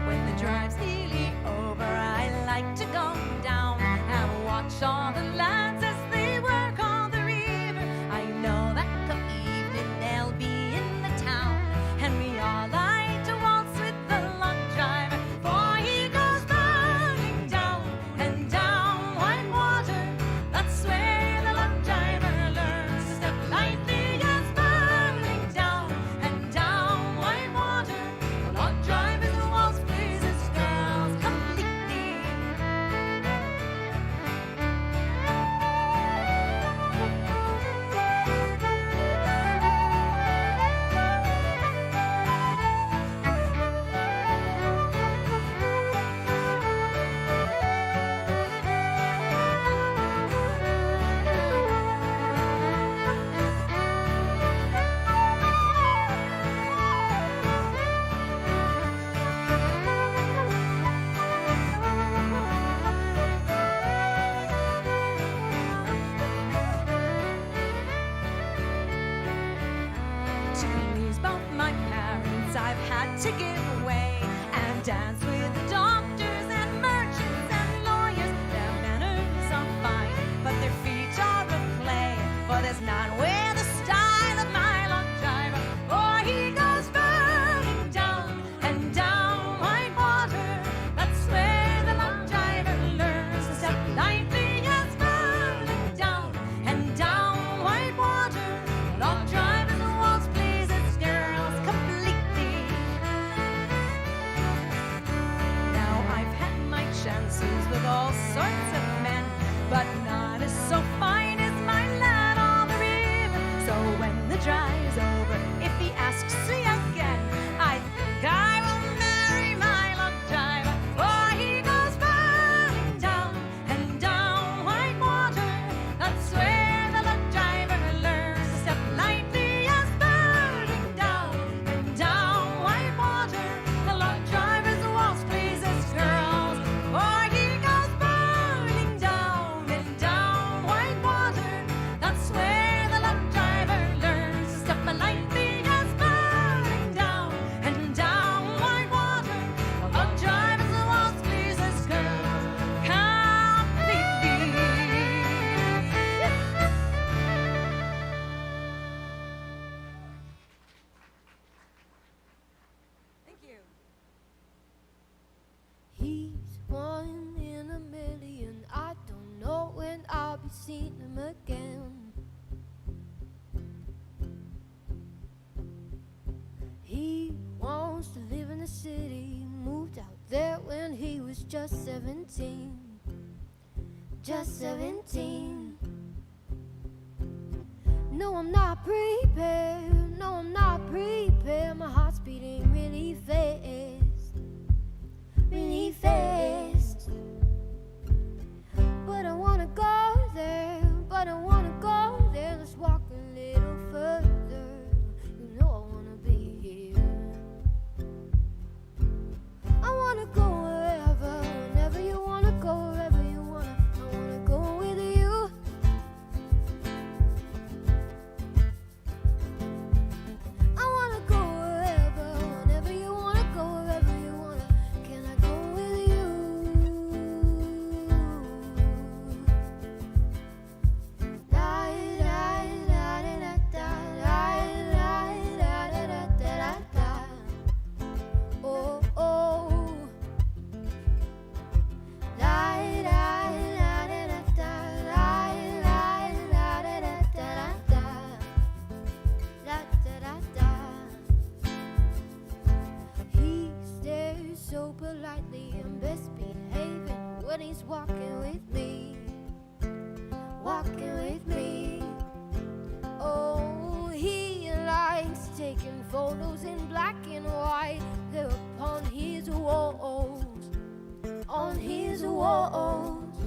When the drive's nearly over, I like to go down and watch all the lads as they work on the river. I know that come evening they'll be in the town, and we all like to waltz with the long driver, for he goes burning down and down white water. That's where the long driver learns to step lightly as burning down and down white water. The long driver's waltz pleases girls completely. To please both my parents, I've had to give way and dance with the doctors and merchants and lawyers. Their manners are fine, but their feet are a play, for there's none with the style of my long driver, for he goes burning down and down white water. That's where the long driver learns to step lightly as burning down and down white water. Long driver's waltz pleases girls completely. seen him again. He wants to live in the city, moved out there when he was just 17. Just 17. No, I'm not prepared. No, I'm not prepared. My heart's beating really fast. Really fast. But I wanna go there. But I wanna go there. Let's walk a little further. You know I wanna be here. I wanna go wherever, whenever you wanna go, wherever you wanna. I wanna go with you. I wanna go wherever, whenever you wanna go, wherever you wanna. Can I go with you? Oh, oh. He stares so politely and best behaving when he's walking with me. Walking with me. Oh, he likes taking photos in black and white. They're upon his walls. On his walls.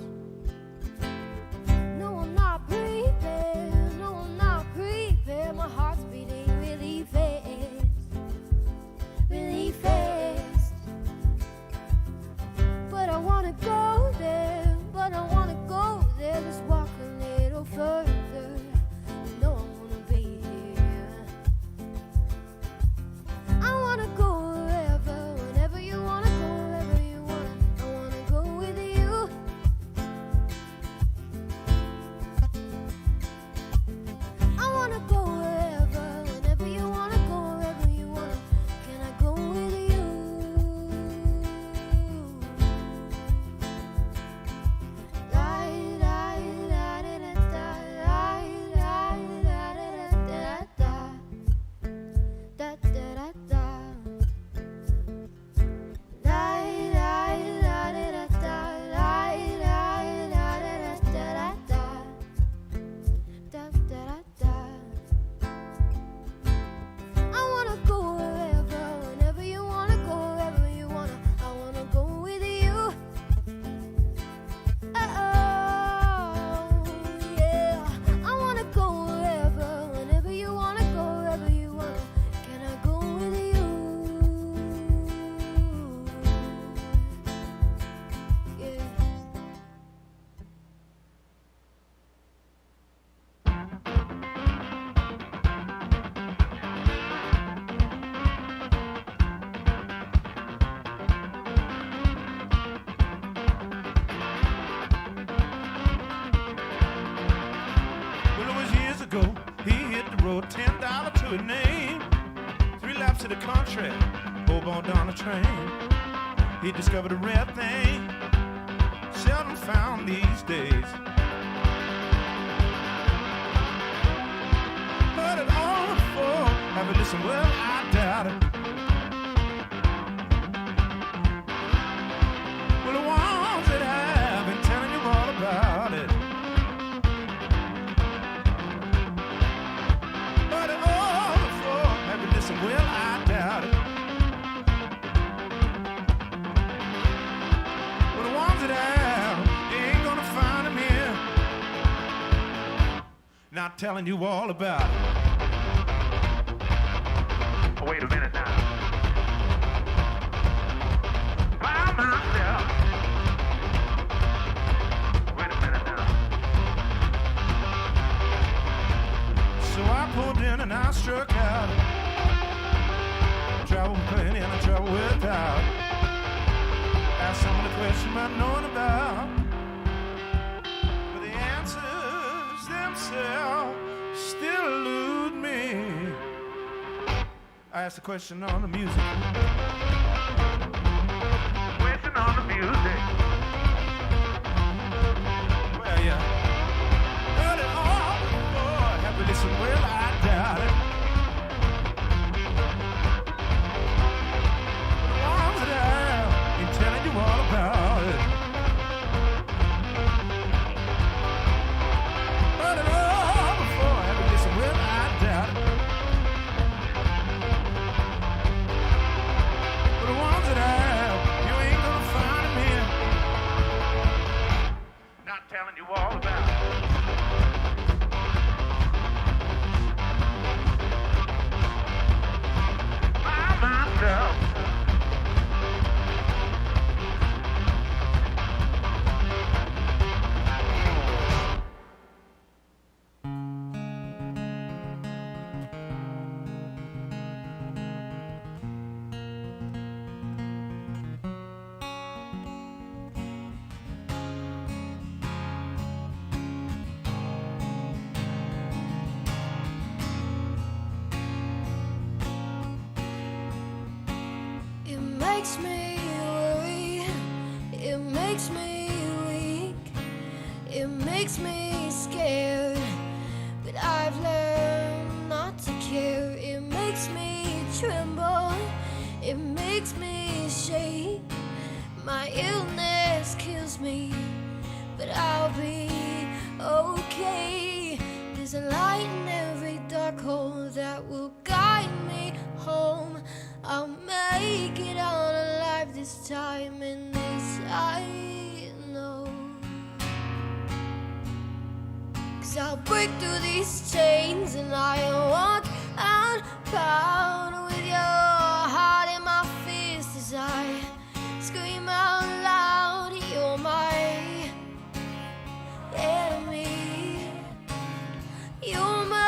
No, I'm not prepared. No, I'm not prepared. My heart's beating really fast. Really fast. But I wanna go there. But I wanna go there. Let's walk a little further. You know I wanna be here. I wanna go wherever, whenever you wanna go, wherever you wanna. I wanna go with you. I wanna go wherever, whenever you wanna go, wherever you wanna. Can I go with you? I wanna go wherever, whenever you wanna go, wherever you wanna. I wanna go with you. Oh, yeah. I wanna go wherever, whenever you wanna go, wherever you wanna. Can I go with you? Yeah. Well, it was years ago. He hit the road, $10 to his name. 3 laps of the country, hoboed on a train. He discovered a rare thing, seldom found these days. Heard it all before. Have you listened? Well, I doubt it. Well, the ones that have been telling you all about it. Heard it all before. Have you listened? Well, I doubt it. Well, the ones that have, you ain't gonna find them here. Not telling you all about it. Oh, wait a minute now. By myself. Wait a minute now. So I pulled in and I struck out. Travel with plenty and I travel without. Asked some of the questions I've known about. But the answers themselves still elude me. I asked a question on the music. Question on the music. Well, yeah. guessing, well, I doubt it. The ones that have been telling you all about it. Heard it all before, I guess, well, I doubt it. But the ones that have, you ain't gonna find them here. Not telling you all about it. Myself. It makes me worry, it makes me weak, it makes me scared, but I've learned not to care. It makes me tremble, it makes me shake. My illness kills me, but I'll be okay. There's a light in every dark hole that will guide me home. I'll make it out alive this time, and this I know. 'Cause I'll break through these chains and I'll walk out proud with your heart in my fist as I scream out loud, you're my enemy. You're my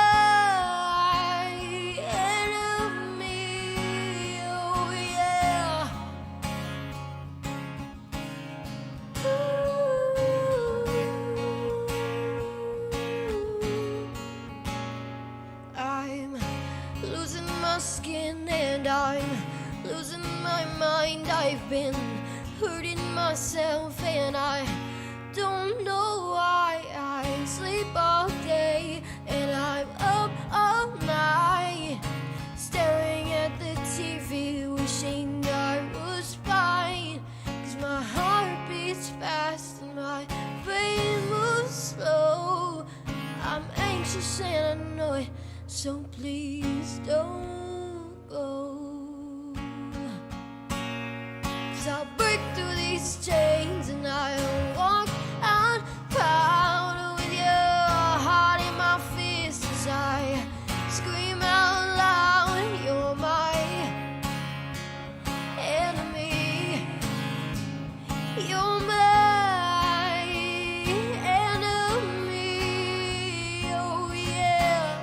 skin and I'm losing my mind. I've been hurting myself and I don't know why. I sleep all day and I'm up all night staring at the TV, wishing I was fine. 'Cause my heart beats fast and my brain moves slow. I'm anxious and I know it, so please don't go. 'Cause I'll break through these chains and I'll walk out proud with your heart in my fist as I scream out loud, you're my enemy. You're my enemy. Oh yeah.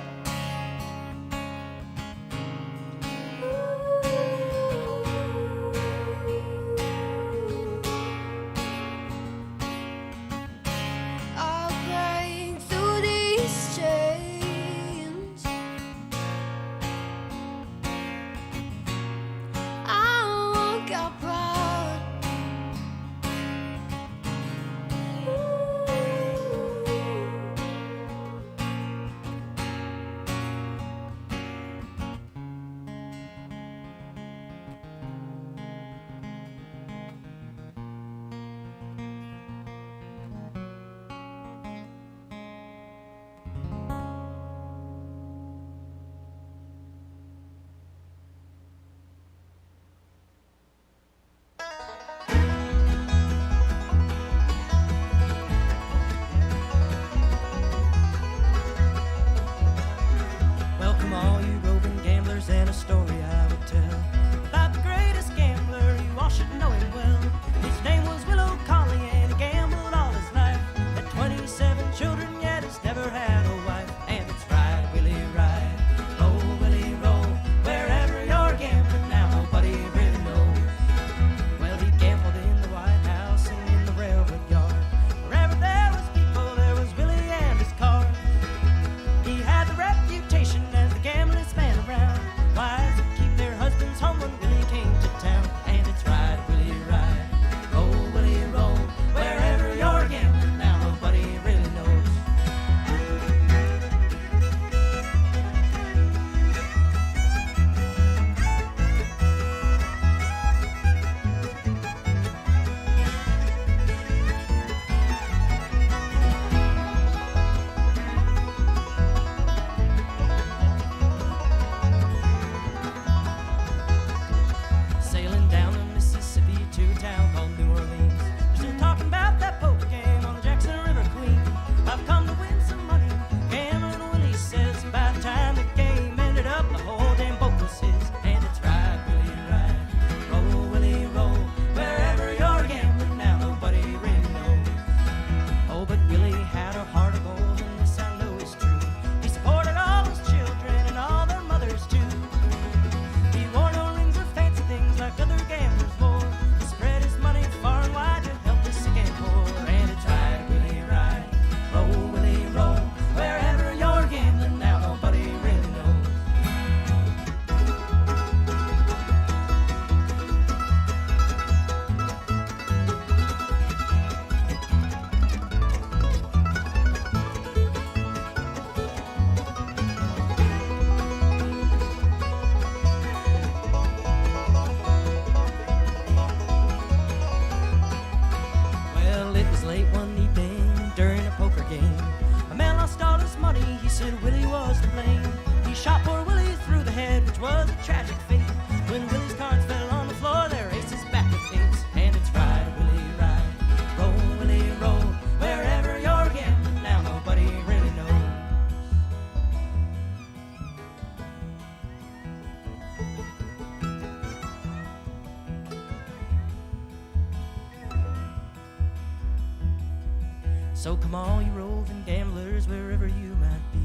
So come all you roving gamblers, wherever you might be.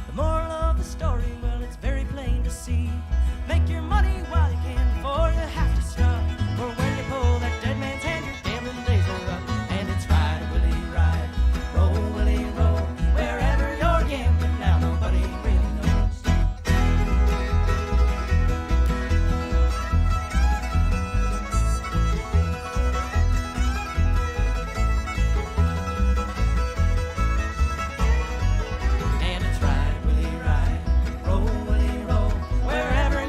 The moral of the story, well, it's very plain to see. Make your money while you can before you have to stop. For when you pull that dead man's hand, your gambling days are up. And it's ride, Willie, ride, roll, Willie, roll. Wherever you're gambling now, nobody really knows. And it's ride, Willie, ride, roll, Willie, roll. Wherever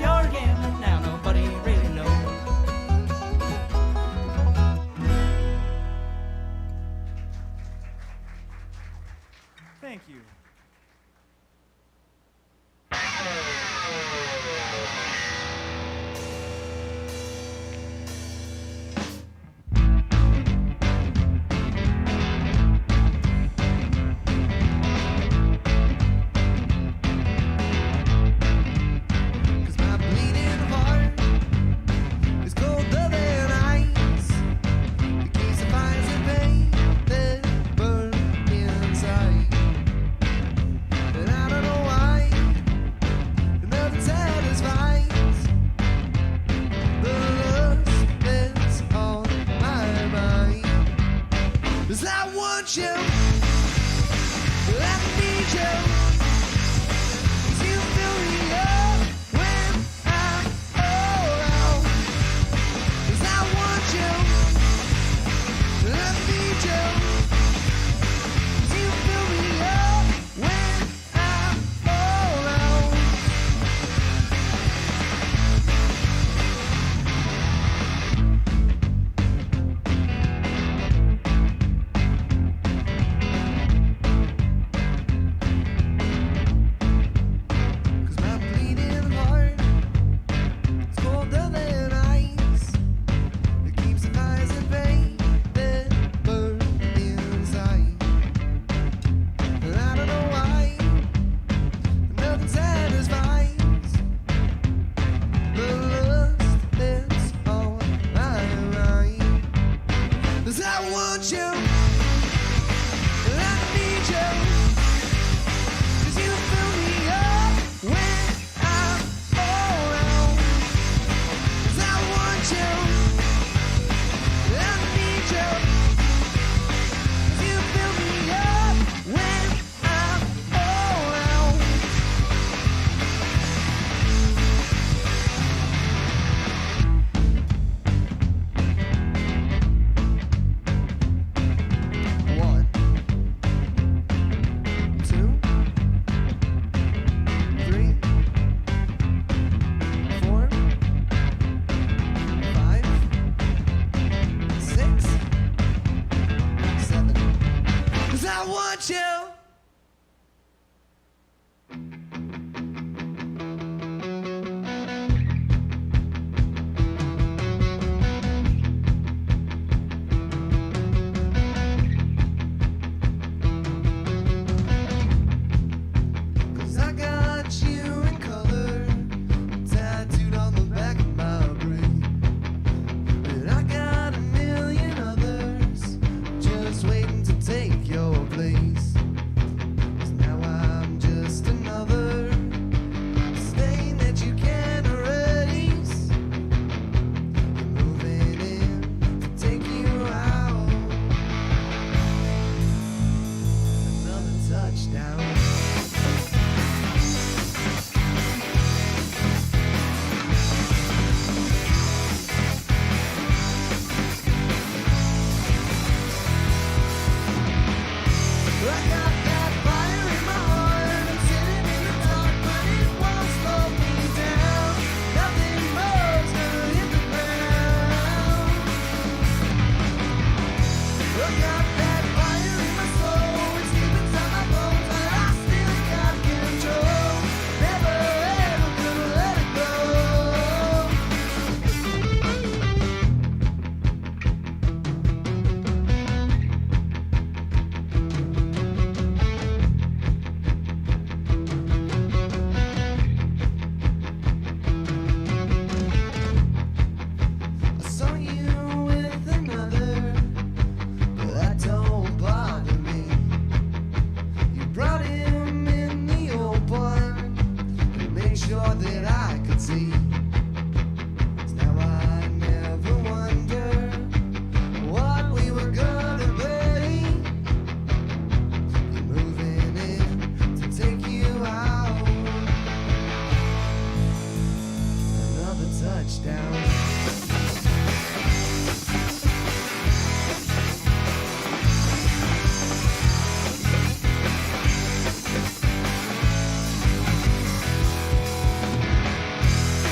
touchdown.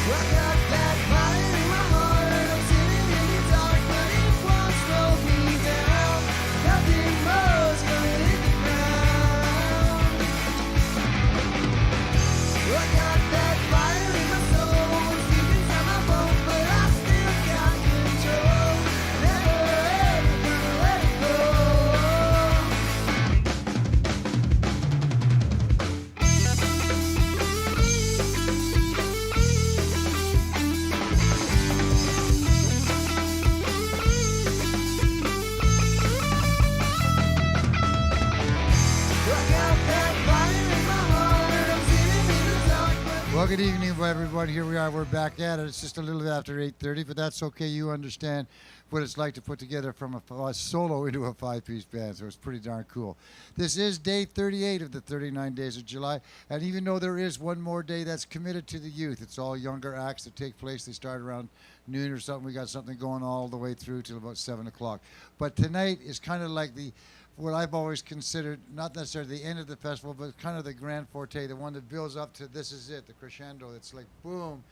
I got that fire in my heart. I'm sitting in the dark, but it won't slow me down. Nothing more's gonna hit the ground. I got that fire in my soul. It's deep inside my bones, but I still got control. Never ever gonna let it go. Well, good evening, everyone. Here we are. We're back at it. It's just a little after 8:30, but that's okay. You understand what it's like to put together from a solo into a five-piece band, so it's pretty darn cool. This is day 38 of the 39 days of July, and even though there is one more day that's committed to the youth, it's all younger acts that take place. They start around noon or something. We got something going all the way through till about 7 o'clock. But tonight is kind of like what I've always considered, not necessarily the end of the festival, but kind of the grand forte, the one that builds up to this is it, the crescendo. It's like boom.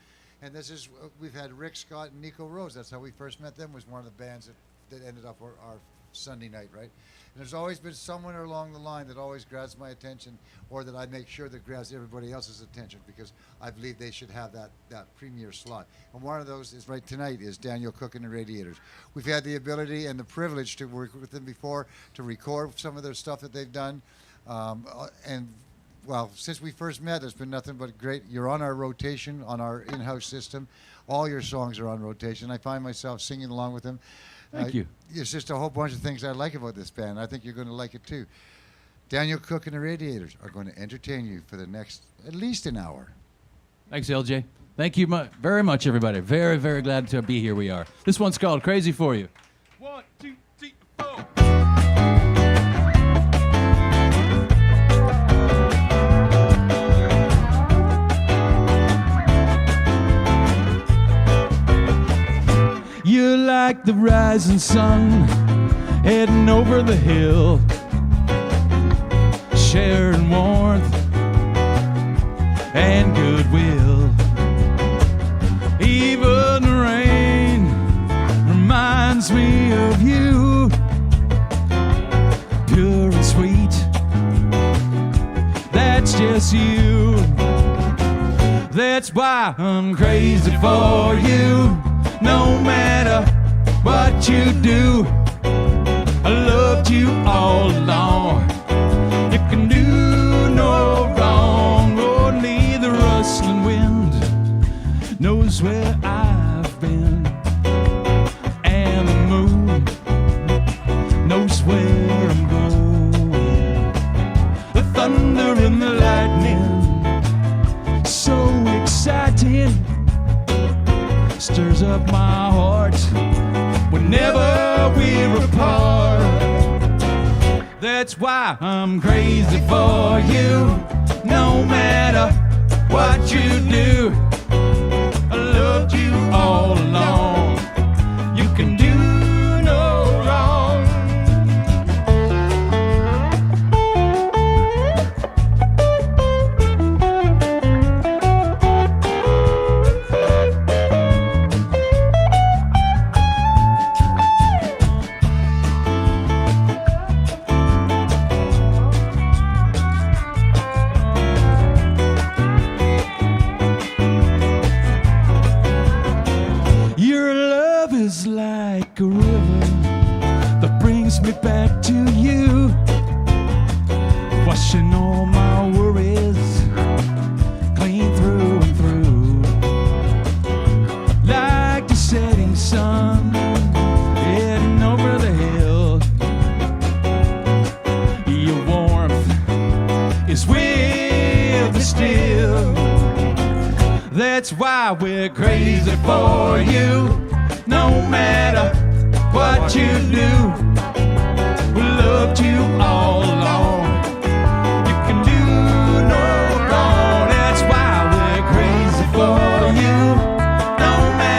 And this is, we've had Rick Scott and Nico Rose. That's how we first met them, was one of the bands that ended up our Sunday night, right? And there's always been someone along the line that always grabs my attention, or that I make sure that grabs everybody else's attention, because I believe they should have that premier slot. And one of those is right tonight is Daniel Cook and the Radiators. We've had the ability and the privilege to work with them before, to record some of their stuff that they've done. And well, since we first met, there's been nothing but great. You're on our rotation, on our in-house system. All your songs are on rotation. I find myself singing along with them. Thank you. It's just a whole bunch of things I like about this band. I think you're going to like it too. Daniel Cook and the Radiators are going to entertain you for the next at least an hour. Thanks, LJ. Thank you very much, everybody. Very, very glad to be here. We are. This one's called Crazy For You. 1, 2, 3, 4. You're like the rising sun heading over the hill, sharing warmth and goodwill. Even the rain reminds me of you, pure and sweet. That's just you. That's why I'm crazy for you. No matter what you do, I loved you all along. You can do no wrong. Only the rustling wind knows where I've been, and the moon knows where I'm going. The thunder and the lightning, so exciting, stirs up my heart whenever we're apart. That's why I'm crazy for you. No matter what you do, I loved you all along. You can do no wrong. Like a river that brings me back to you, washing all my worries clean through and through. Like the setting sun heading over the hill, your warmth is with me still. That's why we're crazy for you. No matter what you do, we loved you all along. You can do no wrong. That's why we're crazy for you. No matter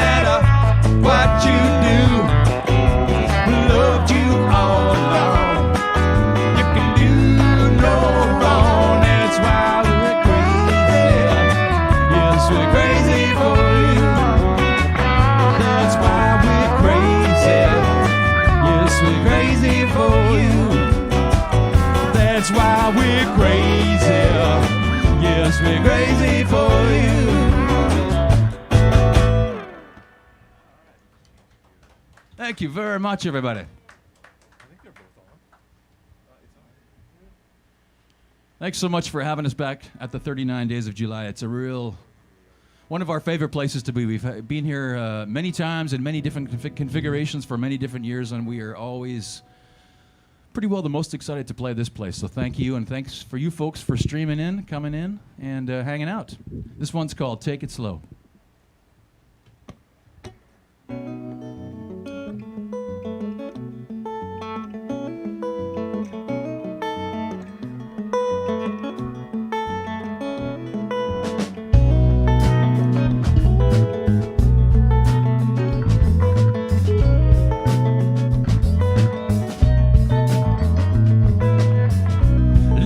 Thank you very much, everybody. Thanks so much for having us back at the 39 Days of July. It's a real, one of our favorite places to be. We've been here many times in many different configurations for many different years, and we are always pretty well the most excited to play this place. So thank you, and thanks for you folks for streaming in, coming in, and hanging out. This one's called Take It Slow.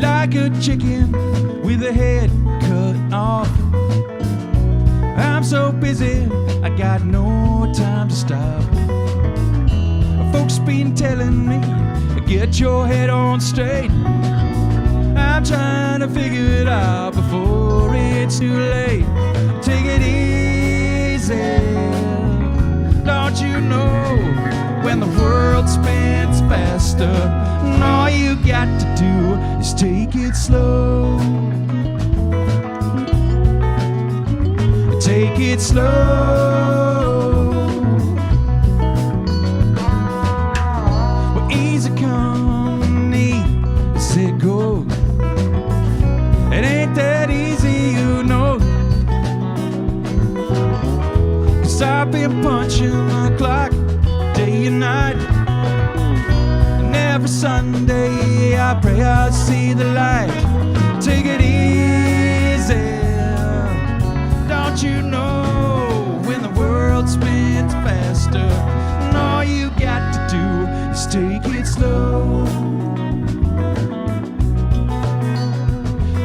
Like a chicken with a head cut off, I'm so busy, I got no time to stop. Folks been telling me, get your head on straight. I'm trying to figure it out before it's too late. Take it easy, don't you know, when the world spins faster, and all you got to do is take it slow. Take it slow. Well, easy come, easy go. It ain't that easy, you know. 'Cause I've been punching the clock day and night, and every Sunday I pray I'll see the light. Take it easy, don't you know, when the world spins faster, and all you got to do is take it slow.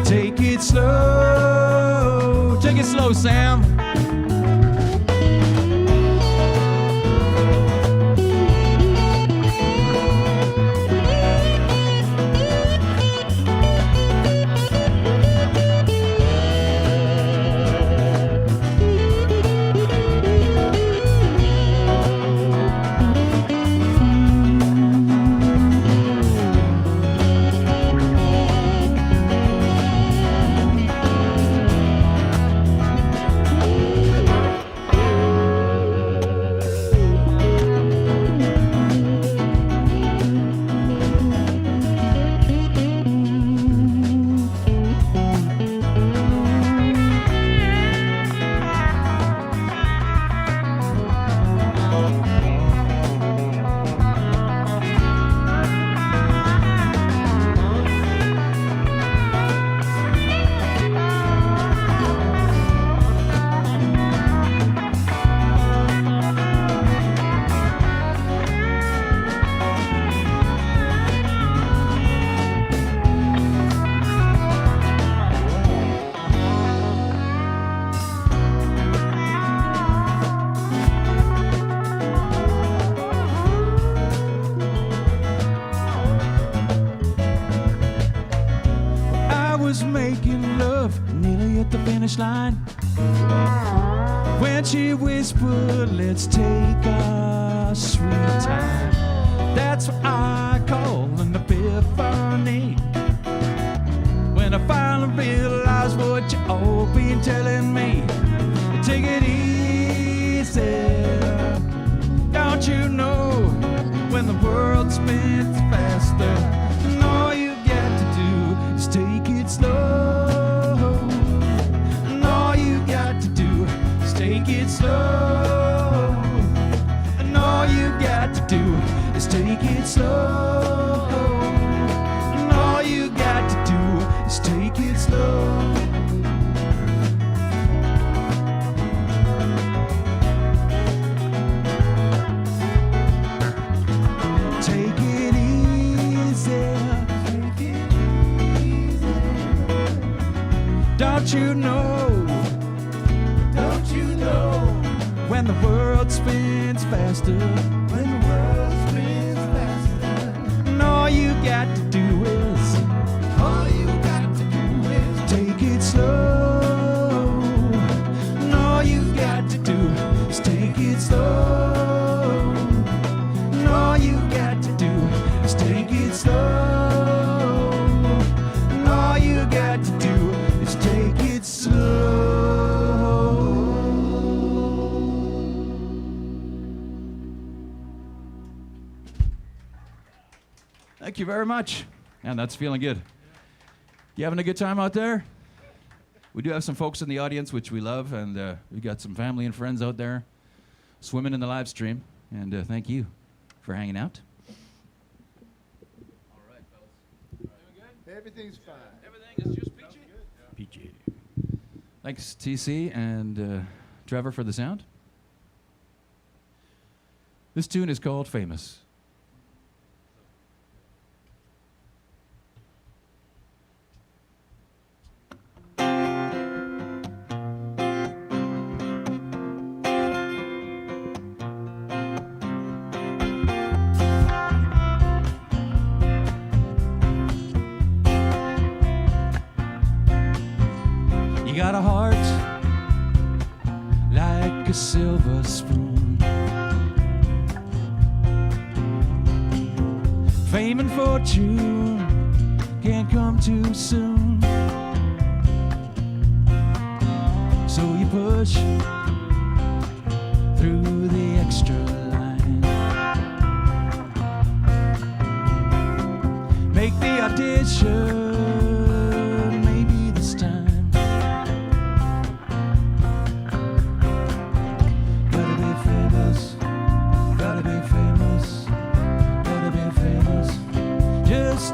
Take it slow. Take it slow, Sam. Making love nearly at the finish line, when she whispered, let's take our sweet time. That's what I call an epiphany, when I finally realized what you all been telling me. Take it easy, don't you know, when the world spins faster, and all you got to do is take it slow. And all you got to do is take it slow. And all you got to do is take it slow. And all you got to do is take it slow. Take it easy. Don't you know? Don't you know? When the world spins faster. When the world spins faster. And all you got to do is. All you got to do is take it slow. And all you got to do is take it slow. Thank you very much. And that's feeling good. You having a good time out there? We do have some folks in the audience, which we love, and we got some family and friends out there swimming in the live stream. And thank you for hanging out. All right, fellas. Doing good? Everything's fine. Everything is just peachy? Peachy. Thanks, TC and Trevor, for the sound. This tune is called Famous. You got a heart like a silver spoon. Fame and fortune can't come too soon. So you push through the extra line. Make the audition.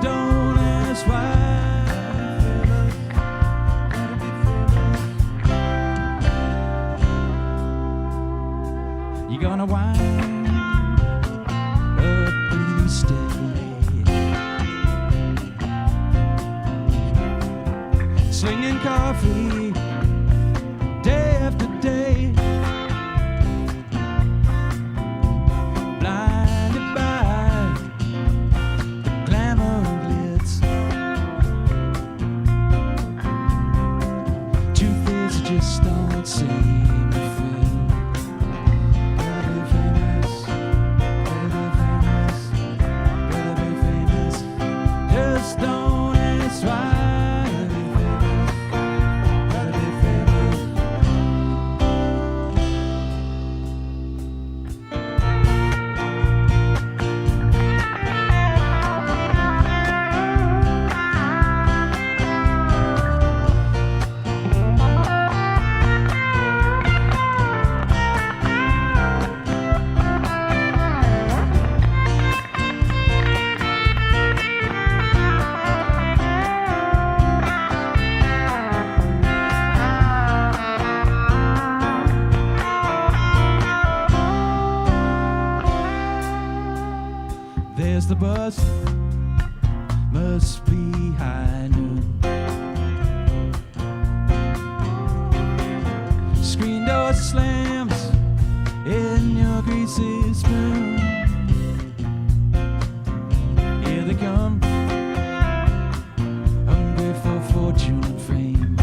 Don't ask why. You're gonna wind up pretty steady, slinging coffee day after day, blinded by the glamour. Just don't see me feel. Gotta be famous, gotta be famous. Just don't ask why. Gotta be famous. There's the bus, must be high noon. Screen door slams in your greasy spoon. Here they come, hungry for fortune and fame.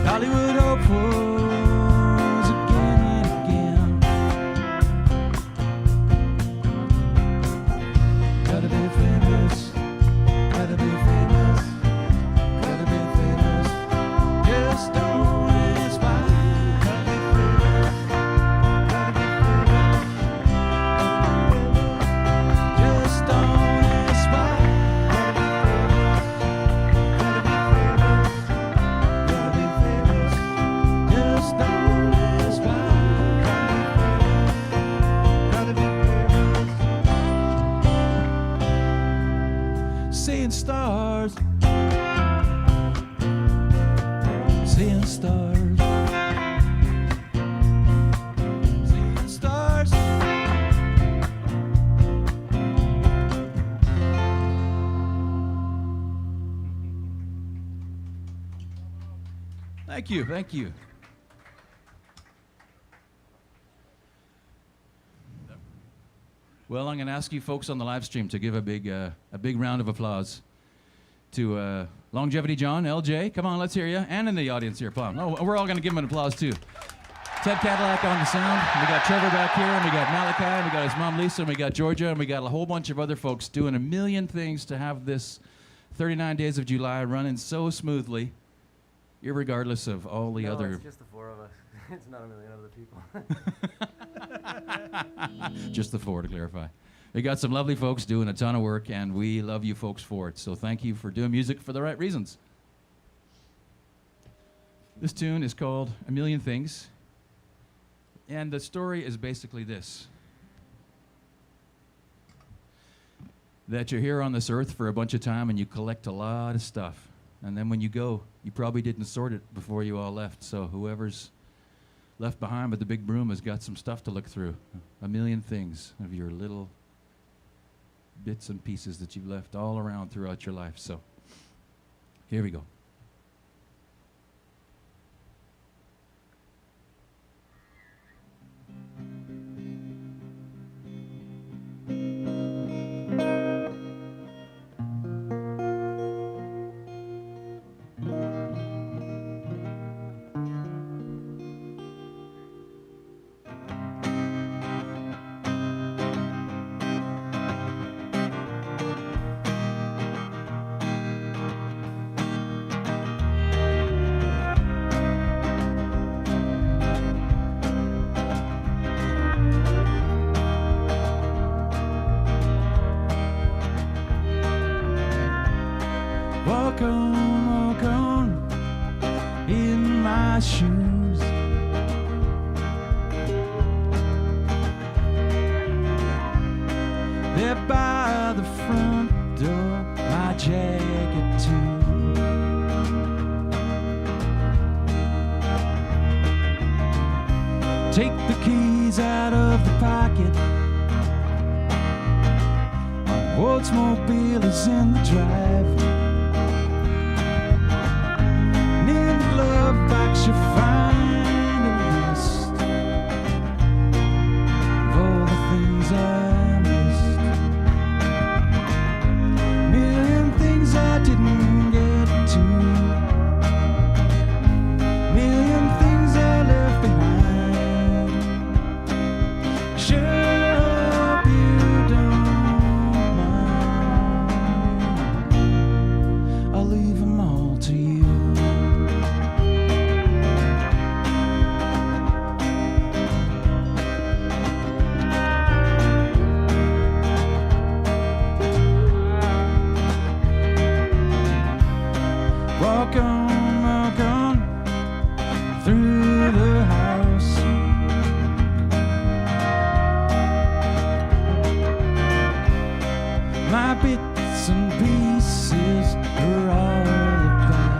Hollywood hopefuls again and again. Gotta be famous, gotta be famous, gotta be famous. Just don't ask why. Gotta be famous, gotta be famous. Just don't ask why. Gotta be famous, gotta be famous. Just don't ask why. Gotta be famous. Seeing stars, seeing stars, seeing stars. Thank you, thank you. Well, I'm going to ask you folks on the live stream to give a big round of applause to Longevity John, LJ. Come on, let's hear you. And in the audience here, Plum. Oh, we're all going to give him an applause, too. Ted Cadillac on the sound. And we got Trevor back here, and we got Malachi, and we got his mom, Lisa, and we got Georgia, and we got a whole bunch of other folks doing a million things to have this 39 Days of July running so smoothly, irregardless of all the other... it's just the four of us. It's not a million other people. Just the 4 to clarify. We got some lovely folks doing a ton of work, and we love you folks for it. So thank you for doing music for the right reasons. This tune is called A Million Things, and the story is basically this. That you're here on this earth for a bunch of time and you collect a lot of stuff. And then when you go, you probably didn't sort it before you all left. So whoever's left behind with the big broom has got some stuff to look through. A million things of your little bits and pieces that you've left all around throughout your life. So here we go. Walk on in my shoes. There by the front door, my jacket too. Take the keys out of the pocket. My Oldsmobile is in the drive. Glove box you find a list of all the things I missed. Million things I didn't get to. Million things I left behind. Sure hope you don't mind. I'll leave them all to you. Walk on through the house. My bits and pieces are all about.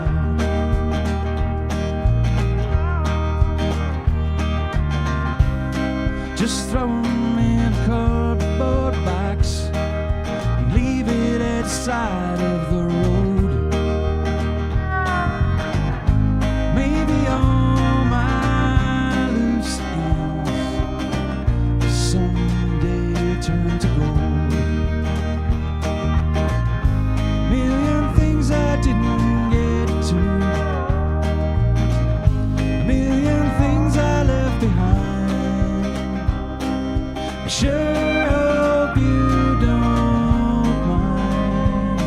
Just throw 'em in a cardboard box and leave it at the side of the road. Turn to gold. Million things I didn't get to. Million things I left behind. I sure hope you don't mind.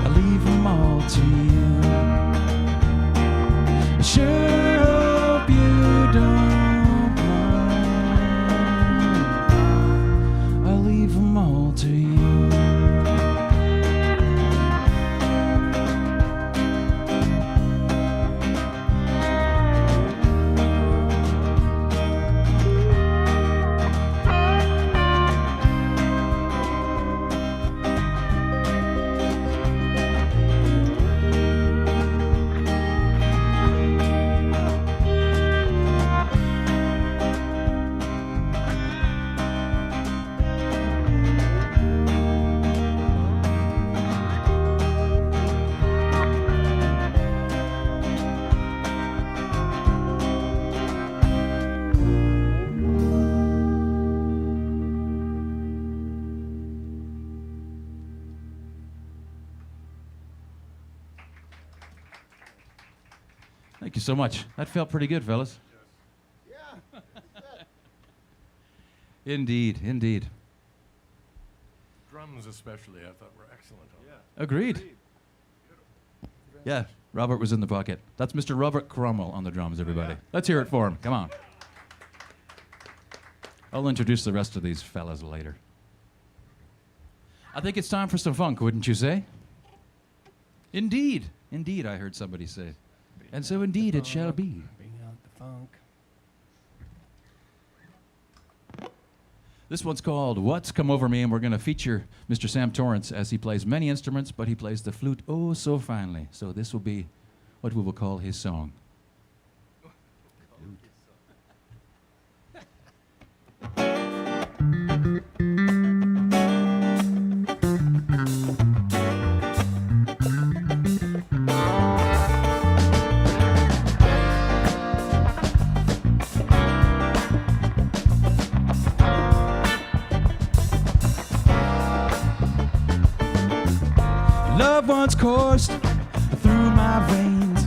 I leave them all to you. I sure hope you don't. Leave them all to you. Thank you so much. That felt pretty good, fellas. Yeah. Indeed, indeed. Drums especially, I thought were excellent. Agreed. Yeah, Robert was in the pocket. That's Mr. Robert Cromwell on the drums, everybody. Let's hear it for him. Come on. I'll introduce the rest of these fellas later. I think it's time for some funk, wouldn't you say? Indeed. Indeed, I heard somebody say. And so indeed it shall be. Bring out the funk. This one's called What's Come Over Me, and we're going to feature Mr. Sam Torrance as he plays many instruments, but he plays the flute oh so finely. So this will be what we will call his song. Love once coursed through my veins,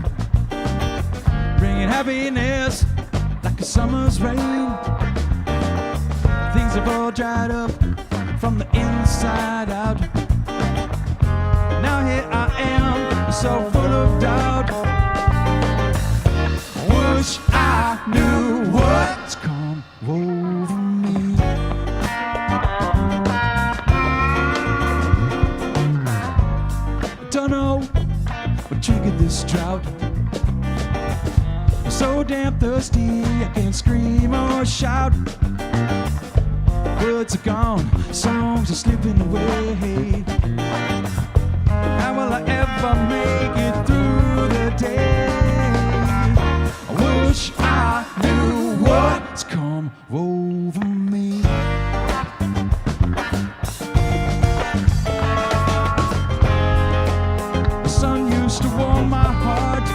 bringing happiness like a summer's rain. Things have all dried up from the inside out. Now here I am, so full of doubt. Wish I knew what's come over me. Don't know what triggered this drought. I'm so damn thirsty I can't scream or shout. Words are gone, songs are slipping away. How will I ever make it through the day? I wish I knew what's come over me. The sun used to warm my heart,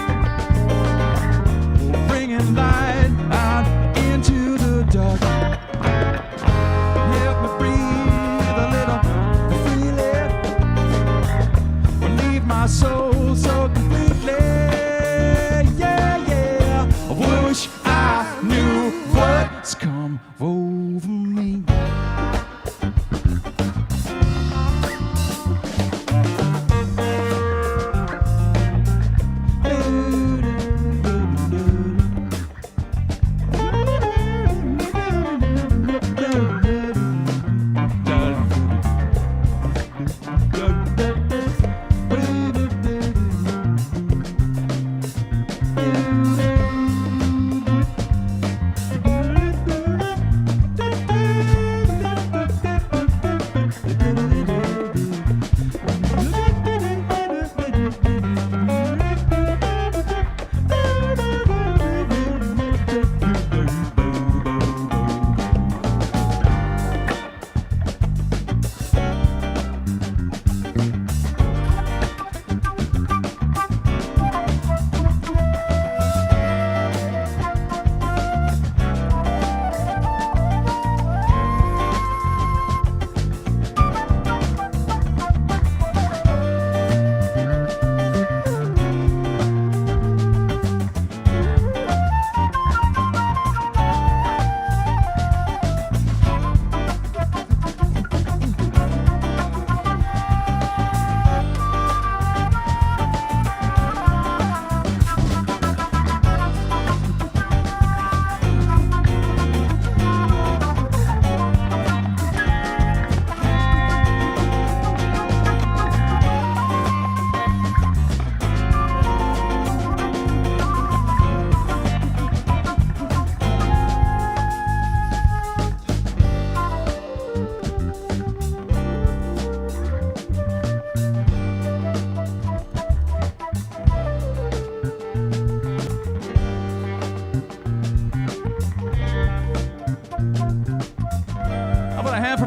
bringing light out into the dark. Help me breathe a little freely, leave my soul so completely. Yeah, yeah. I wish I knew what's come over me.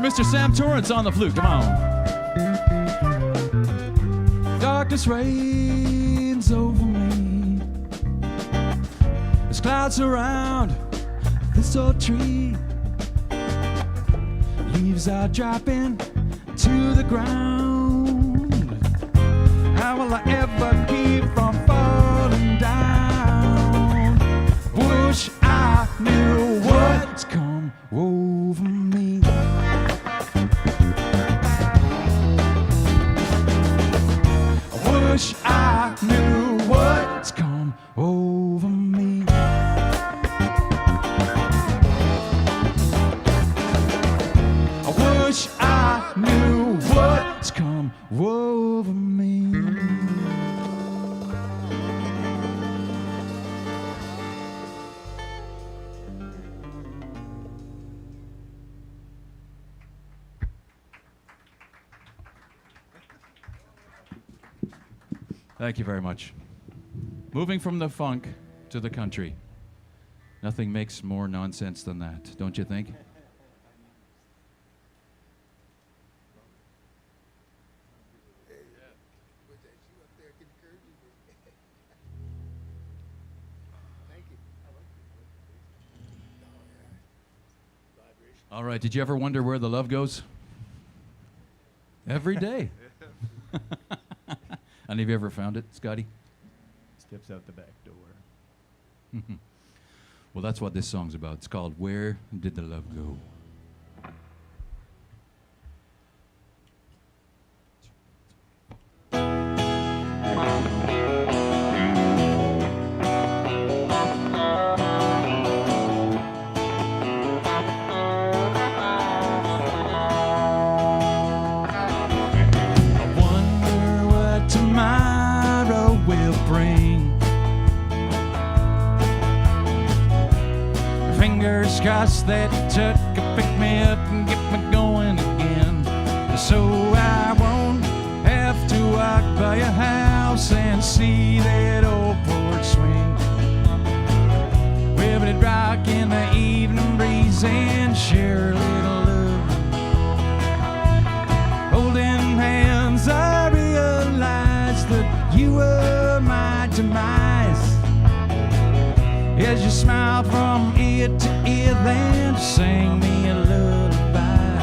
Mr. Sam Torrance on the flute. Come on. Darkness reigns over me as clouds surround this old tree. Leaves are dropping to the ground. How will I ever keep from falling down? Wish I knew what's come over me. Wish I knew what's come over me. woe over me. Thank you very much. Moving from the funk to the country. Nothing makes more nonsense than that, don't you think? All right, did you ever wonder where the love goes? Every day. And have you ever found it, Scotty? Steps out the back door. Well, that's what this song's about. It's called Where Did the Love Go? I wonder what tomorrow will bring. Fingers crossed that truck will pick me up and get me going again, so I won't have to walk by your house and see that old porch swing. With it rock in the evening breeze and share a little love. Holding hands, I realized that you were my demise. As you smiled from ear to ear, then sang me a lullaby.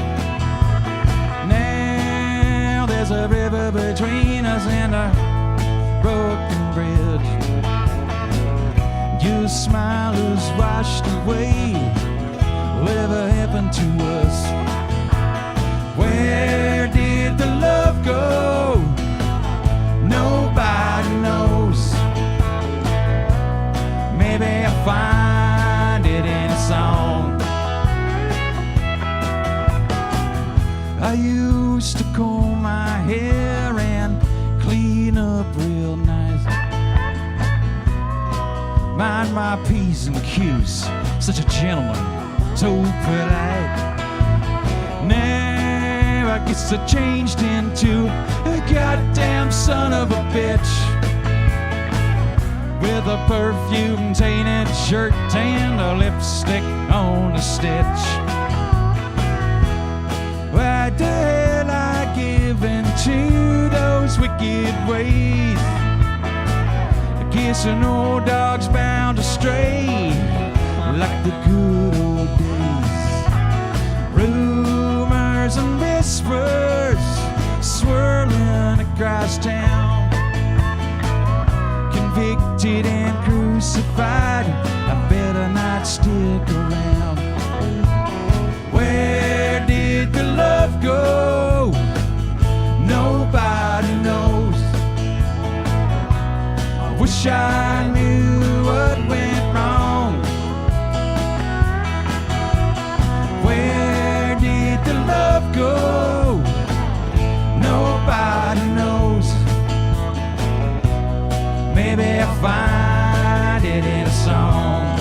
Now there's a river between us and a broken bridge. Your smile is washed away. Whatever happened to us? Where did the love go? Nobody knows. Maybe I'll find it in a song. I used to comb my hair and clean up real nice. Mind my P's and Q's, such a gentleman, so polite. Now I guess I changed into a goddamn son of a bitch, with a perfume-tainted shirt and a lipstick on a stitch. Why the hell I give in to those wicked ways? I guess an old dog's bound to stray, like the good old days. Rumors and whispers swirling across town. Convicted and crucified, I better not stick around. Where did the love go? Nobody knows. I wish I knew what went wrong. Where did the love go? Nobody knows. Maybe I'll find it in a song.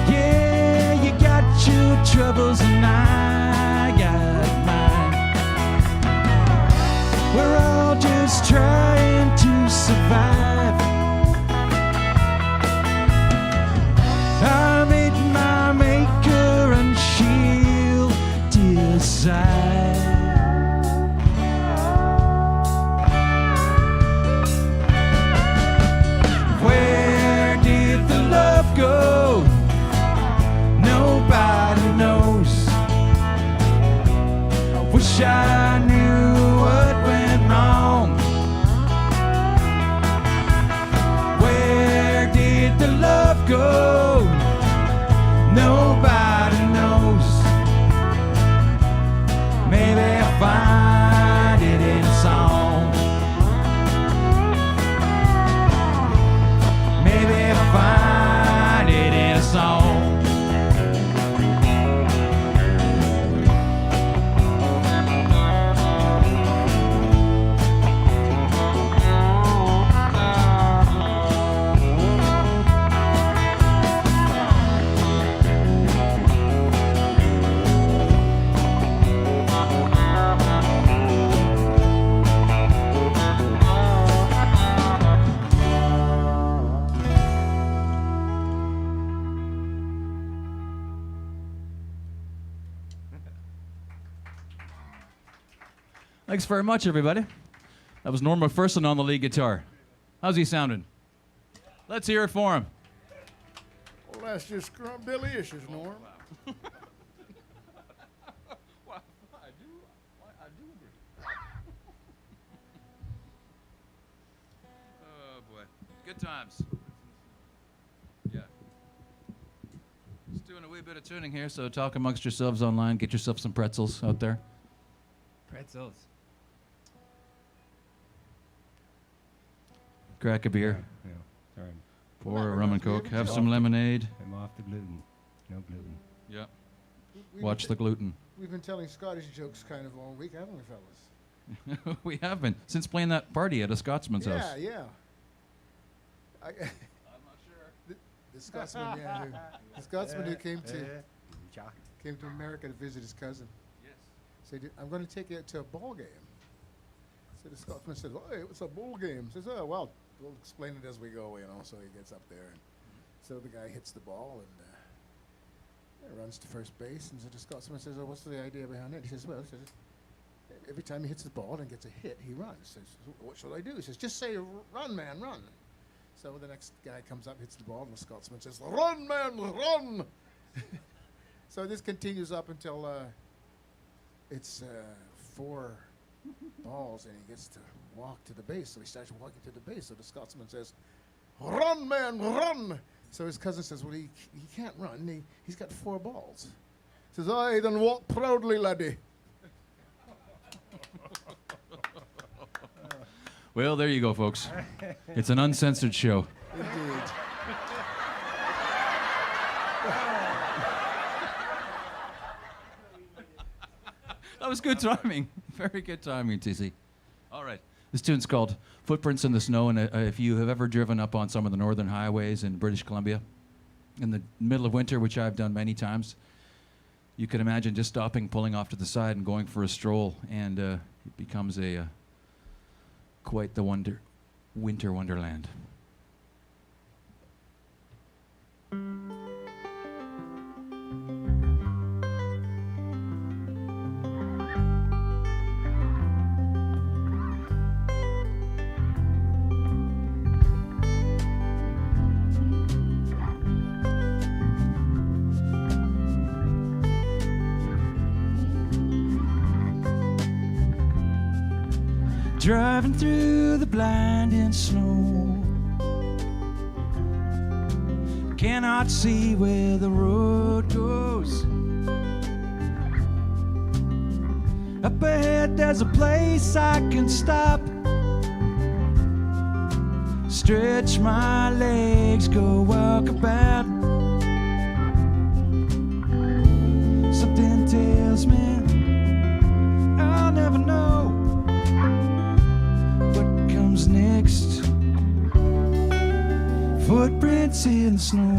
Yeah, you got your troubles and I got mine. We're all just trying to survive. I made my maker and she'll decide. Go. Nobody knows. I wish I knew what went wrong. Where did the love go? Nobody knows. Maybe I'll find it in a song. Maybe I'll find it in a song. Thanks very much, everybody. That was Norm McPherson on the lead guitar. How's he sounding? Let's hear it for him. Well, that's just scrumdiddlyishes, Norm. Oh, boy. Good times. Yeah. Just doing a wee bit of tuning here, so talk amongst yourselves online. Get yourself some pretzels out there. Pretzels. Crack a beer. Yeah. Sorry. Pour a rum and coke. Have some lemonade. I'm off the gluten. No gluten. Yeah. Watch the gluten. We've been telling Scottish jokes kind of all week, haven't we, fellas? We have been. Since playing that party at a Scotsman's house. Yeah. I'm not sure. The Scotsman, yeah. The Scotsman who came to America to visit his cousin. Yes. Said, I'm going to take you to a ball game. So the Scotsman said, hey, what's a ball game? Says, oh, well, we'll explain it as we go, you know. So he gets up there. And so the guy hits the ball and runs to first base. And so the Scotsman says, oh, what's the idea behind it? He says, well, every time he hits the ball and gets a hit, he runs. Says, what should I do? He says, just say, run, man, run. So the next guy comes up, hits the ball, and the Scotsman says, run, man, run. So this continues up until it's 4 balls, and he gets to walk to the base. So he starts walking to the base. So the Scotsman says, run, man, run. So his cousin says, well, he can't run. He's got 4 balls. He says, aye, then walk proudly, laddie. Well, there you go, folks. It's an uncensored show. Indeed. That was good timing. Very good timing, TC. All right. This tune's called Footprints in the Snow, and if you have ever driven up on some of the northern highways in British Columbia in the middle of winter, which I've done many times, you can imagine just stopping, pulling off to the side, and going for a stroll, and it becomes quite the winter wonderland. Driving through the blinding snow, cannot see where the road goes. Up ahead there's a place I can stop, stretch my legs, go walk about. Something tells me I'll never know next. Footprints in the snow.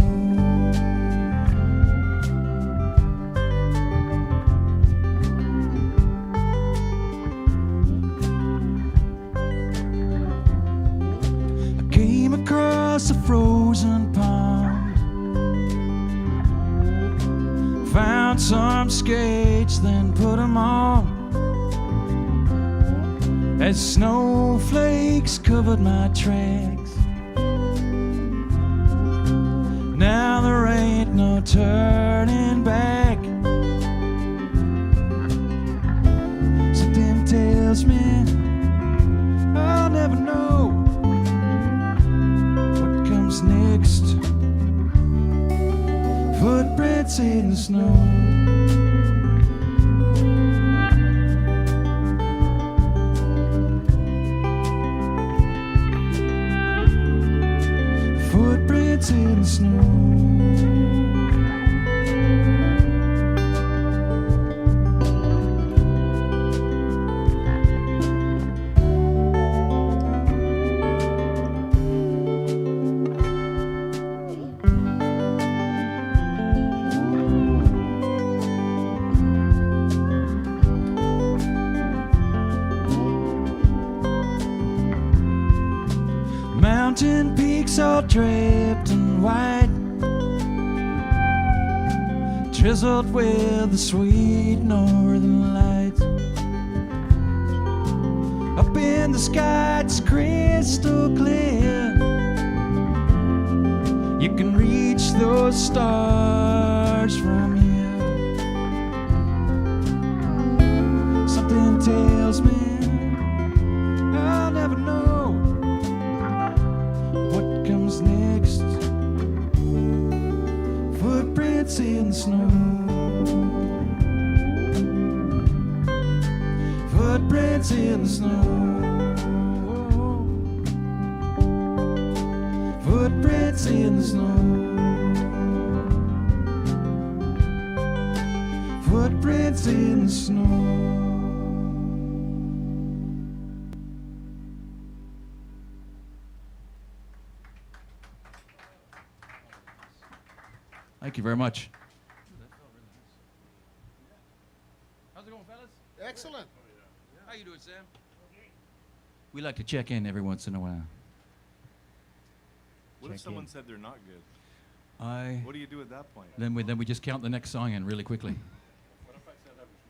I came across a frozen pond, found some skates, then put them on. As snowflakes covered my tracks, now there ain't no turning back. Something tells me I'll never know what comes next. Footprints in the snow. In the snow. Mountain peaks all draped in white, drizzled with the sweet northern lights. Up in the sky, it's crystal clear. You can reach those stars from here. Something tells me I'll never know what comes next. Footprints in the snow. Footprints in the snow. Footprints in the snow. Footprints in the snow. Thank you very much. How's it going, fellas? Excellent. How you doing, Sam? We like to check in every once in a while. What if someone said they're not good? What do you do at that point? Then we just count the next song in really quickly. What if I said I was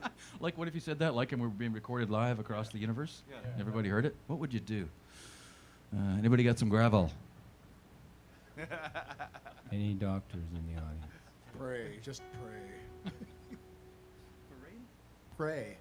nauseous? Like, what if you said that like and we were being recorded live across the universe? Yeah. Everybody heard it? What would you do? Anybody got some gravel? Any doctors in the audience? Pray, just pray. Pray.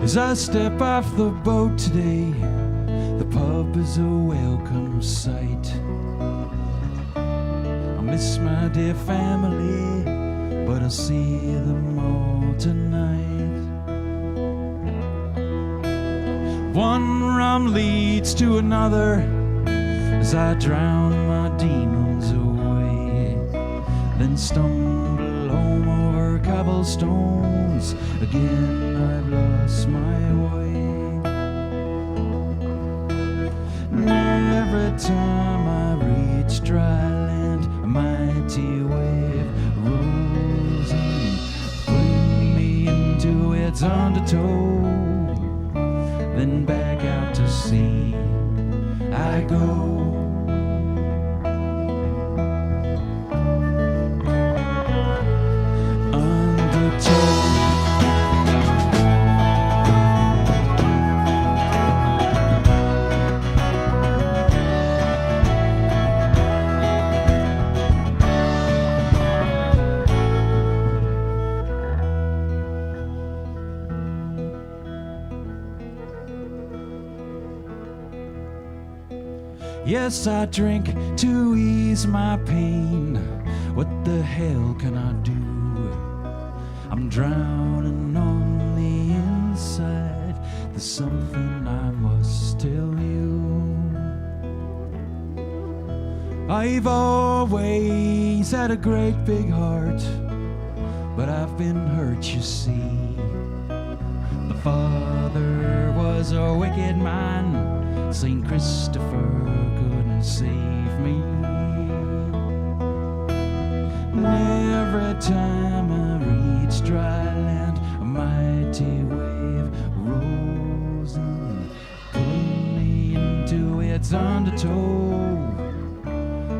As I step off the boat today, the pub is a welcome sight. I miss my dear family, but I'll see them all tonight. One rum leads to another as I drown my demons away, then stumble home over cobblestones. Again I've lost my way. Every time I reach dry land, a mighty wave rolls in, pulling me into its undertow. Then back out to sea I go. Yes, I drink to ease my pain. What the hell can I do? I'm drowning on the inside. There's something I must tell you. I've always had a great big heart, but I've been hurt, you see. My father was a wicked man. St. Christopher couldn't save me. And every time I reach dry land, a mighty wave rolls in, pulling me into its undertow.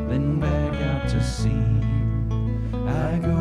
Then back out to sea I go.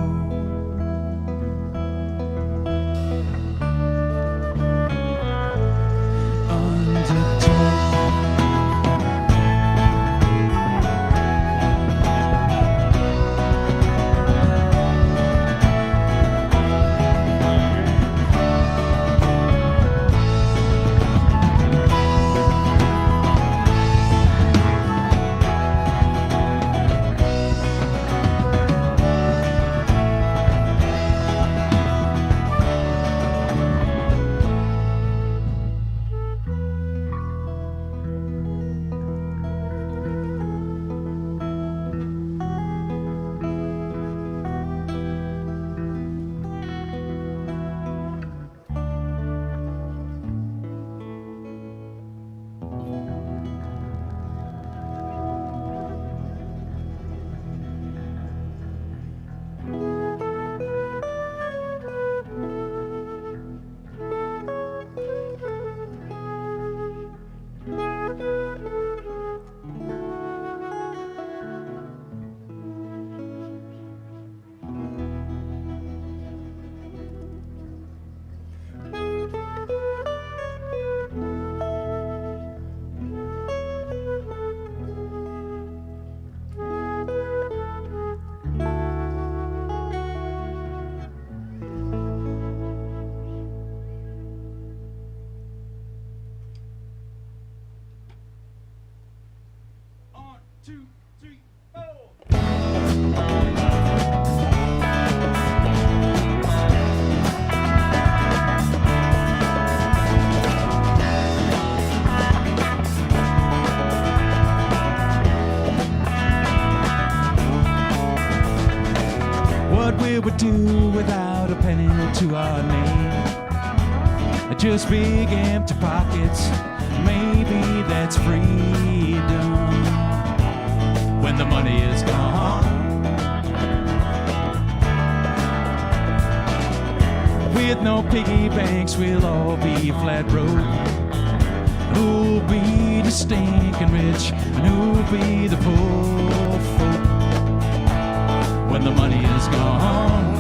2, 3, 4. What we would do without a penny to our name? Just big empty pockets, maybe that's freedom when the money is gone. With no piggy banks, we'll all be flat broke. Who'll be the stinking rich and who'll be the poor folk when the money is gone?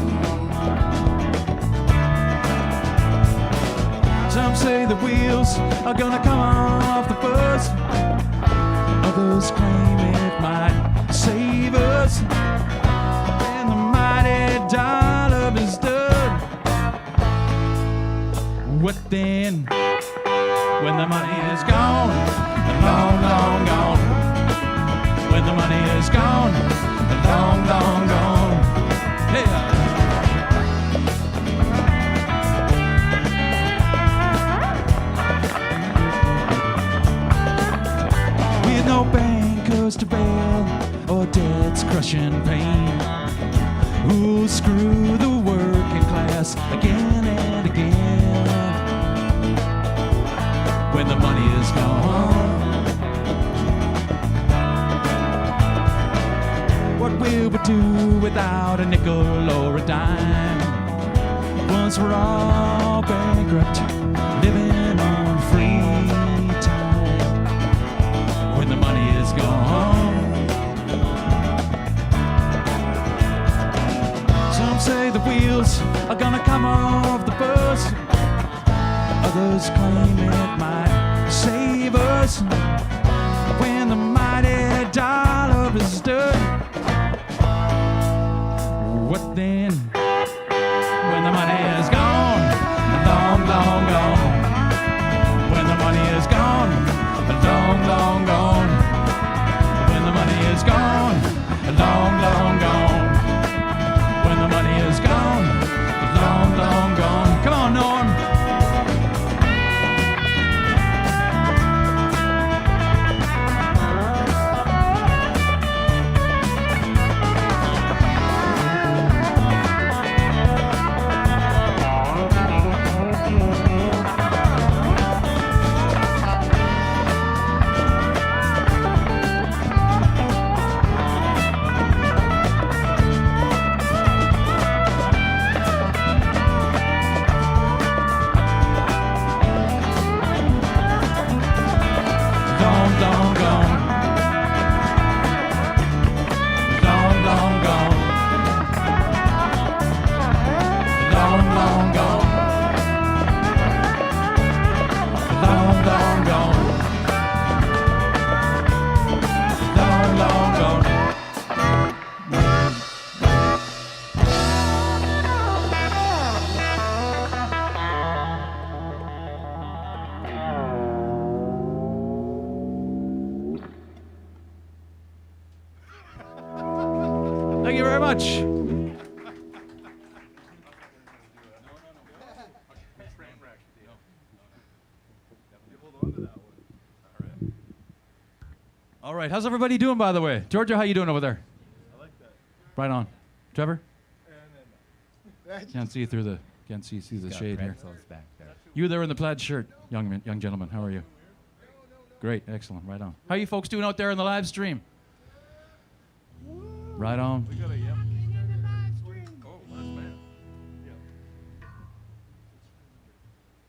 Some say the wheels are gonna come off the bus. Others claim it might save us. And the mighty dollar is done. What then? When the money is gone, long, long gone. When the money is gone, long, long gone. Hey. No bankers to bail or debt's crushing pain. Who'll screw the working class again and again when the money is gone? What will we do without a nickel or a dime? Once we're all bankrupt, living on free time when the money is gone. Some say the wheels are gonna come off the bus. Others claim it might save us when the mighty dollar is done. What then? When the money is gone, long, long gone. When the money is gone, long, long gone. When the money is gone, long, long gone. When the money is gone, long, long gone. Come on, Norm. Thank you very much. All right, how's everybody doing, by the way? Georgia, how you doing over there? I like that. Right on. Trevor? Can't see through the shade here. Back there. You there in the plaid shirt, young gentleman. How are you? Great, excellent. Right on. How are you folks doing out there in the live stream? Right on. We got a yep. Oh, last man. Yeah.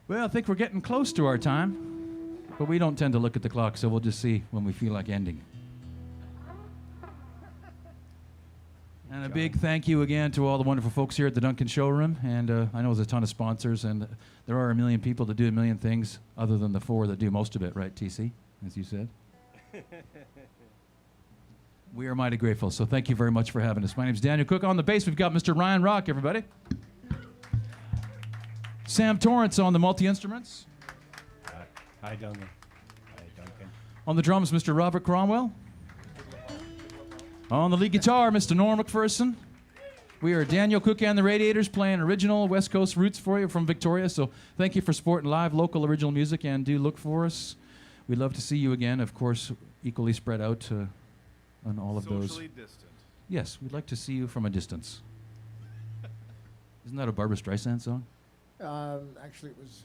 Well, I think we're getting close to our time, but we don't tend to look at the clock, so we'll just see when we feel like ending. And a big thank you again to all the wonderful folks here at the Duncan Showroom. And I know there's a ton of sponsors, and there are a million people that do a million things other than the four that do most of it, right, TC, as you said? We are mighty grateful, so thank you very much for having us. My name's Daniel Cook. On the bass, we've got Mr. Ryan Rock, everybody. Sam Torrance on the multi-instruments. Hi, Duncan. Hi, Duncan. On the drums, Mr. Robert Cromwell. On the lead guitar, Mr. Norm McPherson. We are Daniel Cook and the Radiators playing original West Coast roots for you from Victoria. So thank you for supporting live local original music, and do look for us. We'd love to see you again, of course, equally spread out on all of those. Socially distant. Yes, we'd like to see you from a distance. Isn't that a Barbra Streisand song? Actually, it was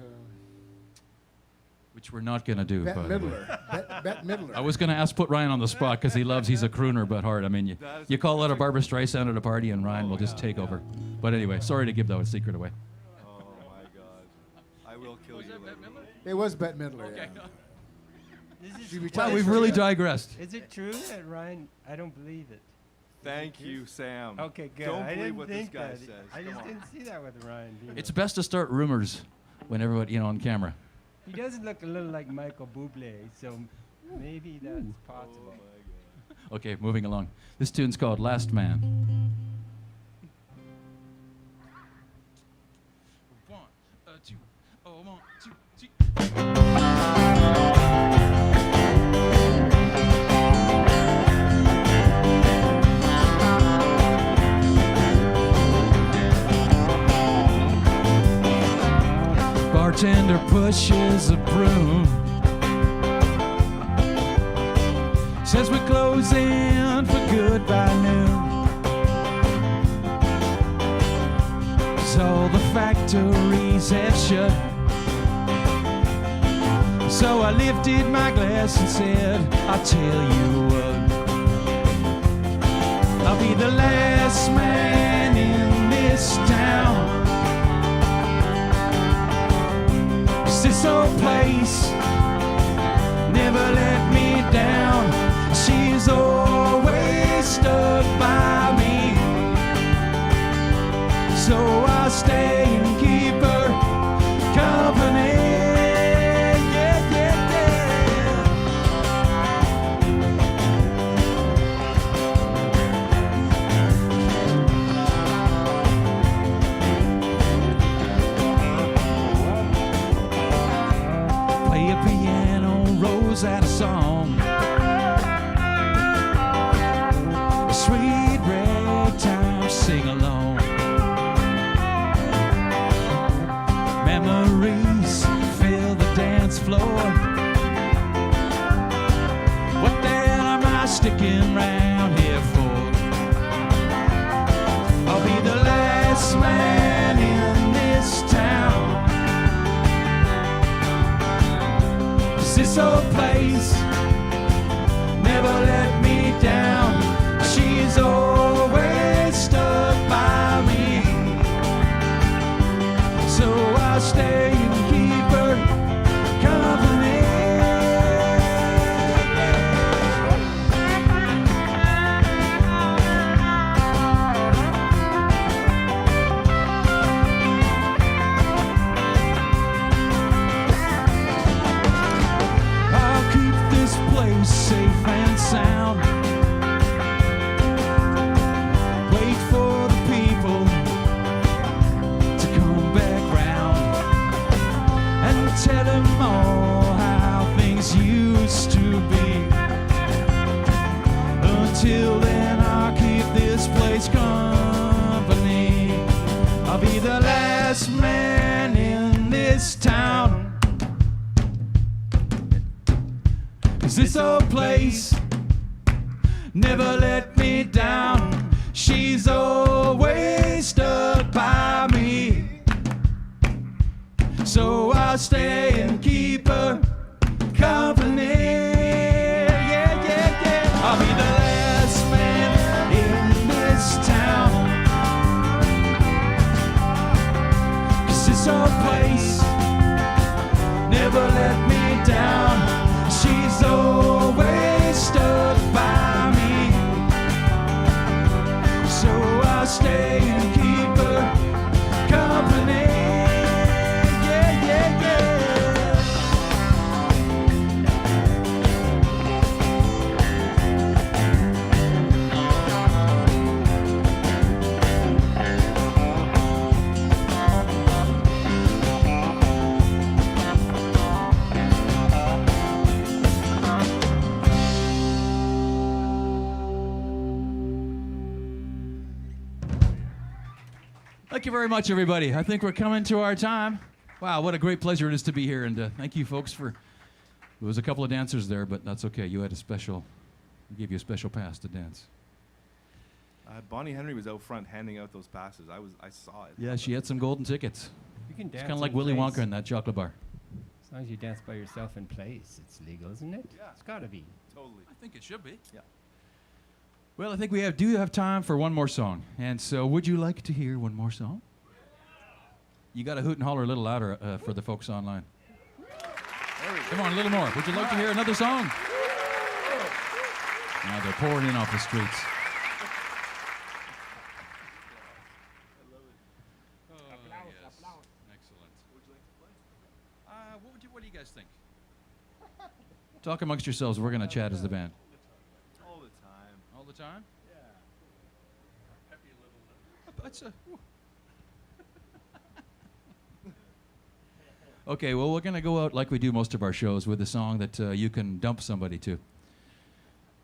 Which we're not going to do. Bette by the way. Midler. Bette Midler. I was going to put Ryan on the spot because he's a crooner, but hard. I mean, you call that a Barbra Streisand at a party, and Ryan will just take over. But anyway, sorry to give that secret away. Oh my God. I will kill you. It was Bette Midler. Okay. Yeah. Is it, Wow, we've really digressed. is it true that Ryan? I don't believe it. Thank you, Sam. Okay, good. Don't I believe didn't what this think guy that. says. I Come just on. didn't see that with Ryan. It's best to start rumors when everybody, on camera. He does look a little like Michael Bublé, so maybe that's possible. Okay, moving along. This tune's called Last Man. One, two, one, two, three. Bartender pushes a broom. Says we're closing for good by noon. 'Cause all the factories have shut. So I lifted my glass and said, I'll tell you what, I'll be the last man in this town. This old place never let me down. She's always stuck by me, so I stay and keep her company. Yeah, yeah, yeah. Play a piano, rose out a song. Sweet ragtime sing along. Memories fill the dance floor. What the hell am I sticking round here for? I'll be the last man in this town. 'Cause this old place never let me down. She's always stuck by me, so I'll stay and keep her company. I'll keep this place safe and sound. Wait for the people to come back round and tell them all how things used to be. Until then, I'll keep this place company. I'll be the last man in this town. 'Cause this old place never let me down. She's always stuck by me, so I'll stay and keep her company. Yeah, yeah, yeah. I'll be the last man in this town. 'Cause this old place never let me down. She's always stuck by me, so I'll stay and keep her company. Yeah, yeah, yeah. Thank you very much, everybody. I think we're coming to our time. Wow, what a great pleasure it is to be here. And thank you, folks, for... There was a couple of dancers there, but that's okay. You had a special... We gave you a special pass to dance. Bonnie Henry was out front handing out those passes. I saw it. Yeah, she had some golden tickets. You can It's dance kind of like in Willy place. Wonka in that chocolate bar. As long as you dance by yourself in place, it's legal, isn't it? Yeah. It's gotta be. Totally. I think it should be. Yeah. Well, I think we do have time for one more song. And so would you like to hear one more song? You got to hoot and holler a little louder for the folks online. Come on, a little more. Would you like to hear another song? Now they're pouring in off the streets. Oh, yes. Excellent. What do you guys think? Talk amongst yourselves. We're going to chat as the band. All the time. All the time? Yeah. Happy little... That's a... Okay, well, we're going to go out like we do most of our shows with a song that you can dump somebody to.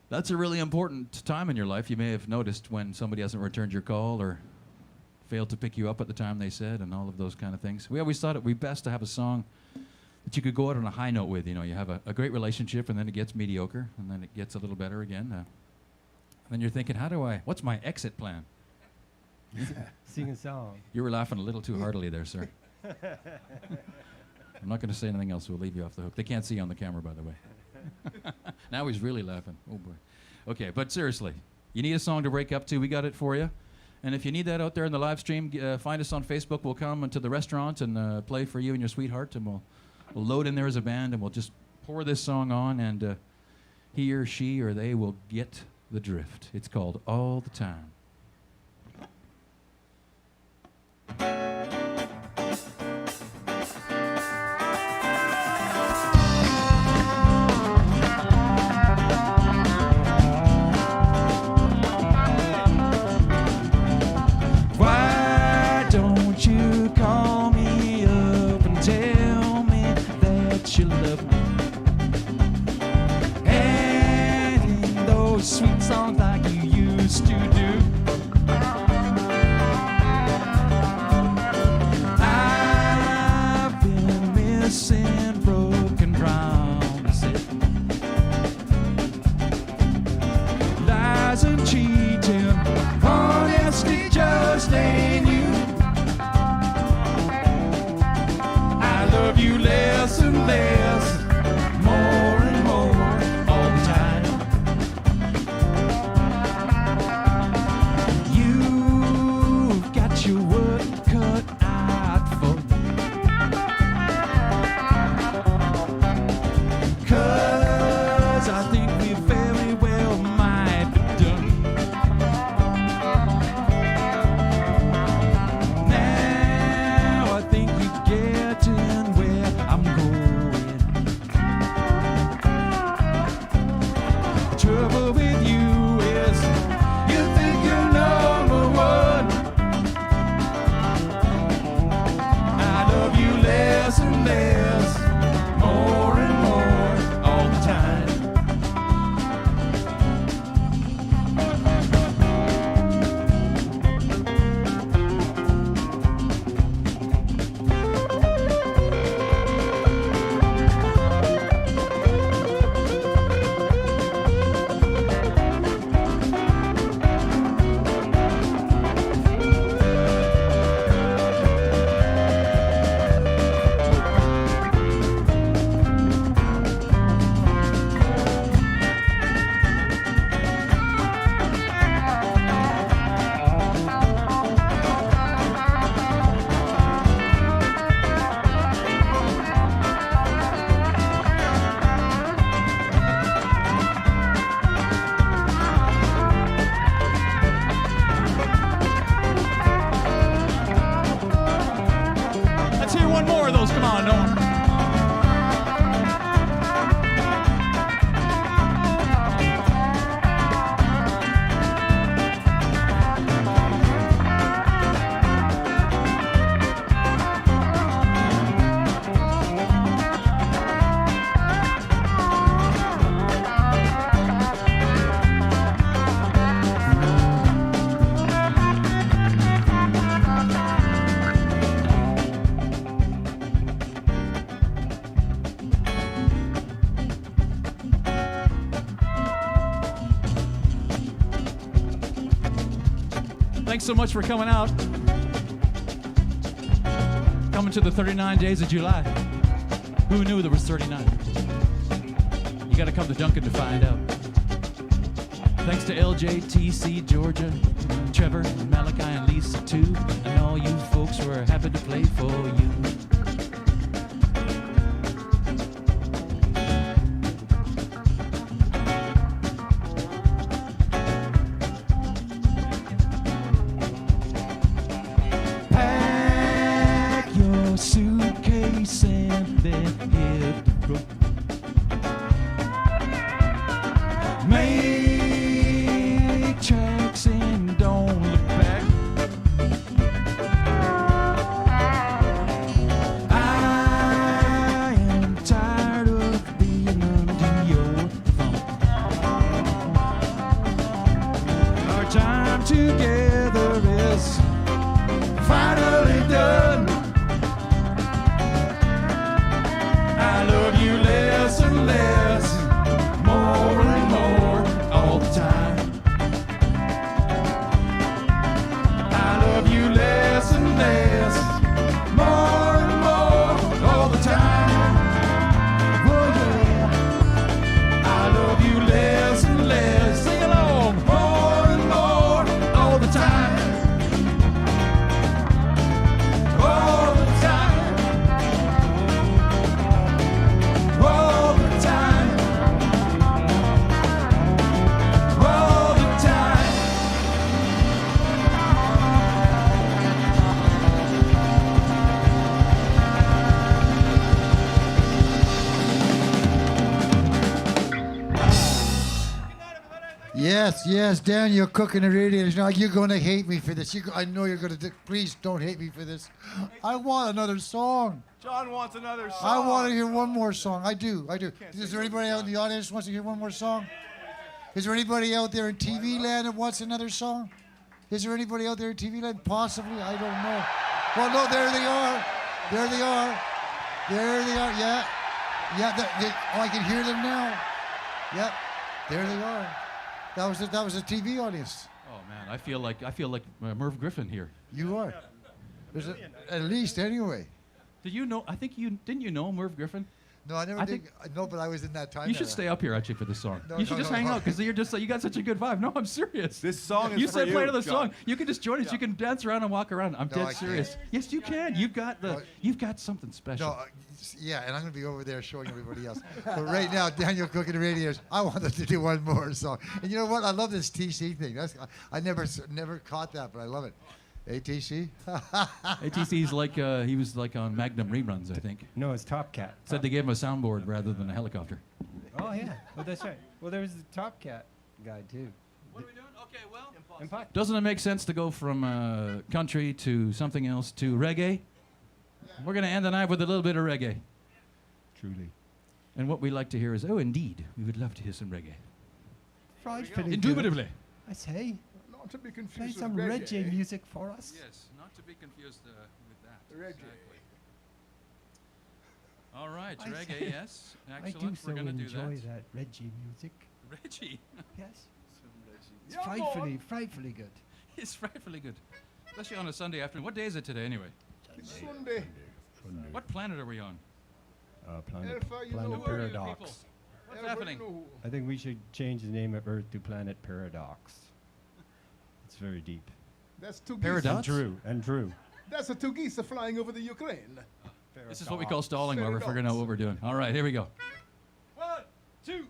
That's a really important time in your life. You may have noticed when somebody hasn't returned your call or failed to pick you up at the time they said and all of those kind of things. We always thought it would be best to have a song that you could go out on a high note with. You know, you have a great relationship and then it gets mediocre and then it gets a little better again. And then you're thinking, what's my exit plan? Sing a song. You were laughing a little too heartily there, sir. I'm not going to say anything else. We'll leave you off the hook. They can't see you on the camera, by the way. Now he's really laughing. Oh, boy. Okay, but seriously, you need a song to break up to. We got it for you. And if you need that out there in the live stream, find us on Facebook. We'll come into the restaurant and play for you and your sweetheart, and we'll load in there as a band, and we'll just pour this song on, and he or she or they will get the drift. It's called All the Time. Why don't you call me up and tell me that you love me? And those sweet songs like you used to do. I've been missing broken promises, lies and cheating, honesty just ain't you. I love you less and less, more and more, all the time. You've got your work cut out for me, 'cause I think we very well might be done. Thanks so much for coming out. Coming to the 39 days of July. Who knew there was 39? You got to come to Duncan to find out. Thanks to LJTC, Georgia, Trevor, Malachi, and Lisa too, and all you folks who are happy to play for you. Pack your suitcase and then hit the road. Make tracks and don't look back. I am tired of being under your thumb. Our time together is finally done. I love you less and less, more and more all the time. I love you less and less, more and more all the time. Oh yeah, I love you less and less. Sing along, more and more all the time. All the time. All the time. All the time. Yes, yes, Daniel cooking the radiators. Now you're going to hate me for this. I know you're going to. Please don't hate me for this. I want another song. John wants another song. I want to hear one more song. I do. Is there anybody out in the audience who wants to hear one more song? Is there anybody out there in TV land that wants another song? Is there anybody out there in TV land? Possibly. I don't know. Well, no, there they are. There they are. There they are. Yeah. Yeah. I can hear them now. Yep. There they are. That was a TV audience. Oh man, I feel like Merv Griffin here. You are. At least anyway. Did you know? I think didn't you know Merv Griffin? No, I never did. No, but I was in that time. You should stay up here actually for this song. No, you should no, just no, hang no. out because you're just you got such a good vibe. No, I'm serious. This song is you for said you, play another John. song. You can just join us. Yeah. You can dance around and walk around. I'm No, I dead serious. can't. Yes, you can. You've got something special. No, yeah, and I'm going to be over there showing everybody else. But right now, Daniel cooking the radios. I want them to do one more song. And you know what? I love this TC thing. I never caught that, but I love it. ATC? ATC's like he was like on Magnum reruns, I think. No, it's Top Cat. Said they gave him a soundboard rather than a helicopter. Oh yeah, well that's right. Well, there was the Top Cat guy too. What are we doing? Okay, well. Impact. Doesn't it make sense to go from country to something else to reggae? We're going to end the night with a little bit of reggae. Truly. And what we like to hear is, oh, indeed, we would love to hear some reggae. Frightfully Indubitably. good. I say, Not to be play confused some with reggae music for us. Yes, not to be confused with that. Reggae. Exactly. All right, I reggae, say- yes. I Excellent. do so We're going to do enjoy that. that reggae music. Reggie. Yes, it's Yeah, frightfully good. It's frightfully good. Especially on a Sunday afternoon. What day is it today, anyway? It's Sunday. What planet are we on? Planet Alpha, you know Planet who are you Paradox. people? What's Everybody happening? know who. I think we should change the name of Earth to Planet Paradox. It's very deep. That's two geese. Paradox? And true. That's the two geese are flying over the Ukraine. This is what we call stalling while we're figuring out what we're doing. All right, here we go. 1, 2.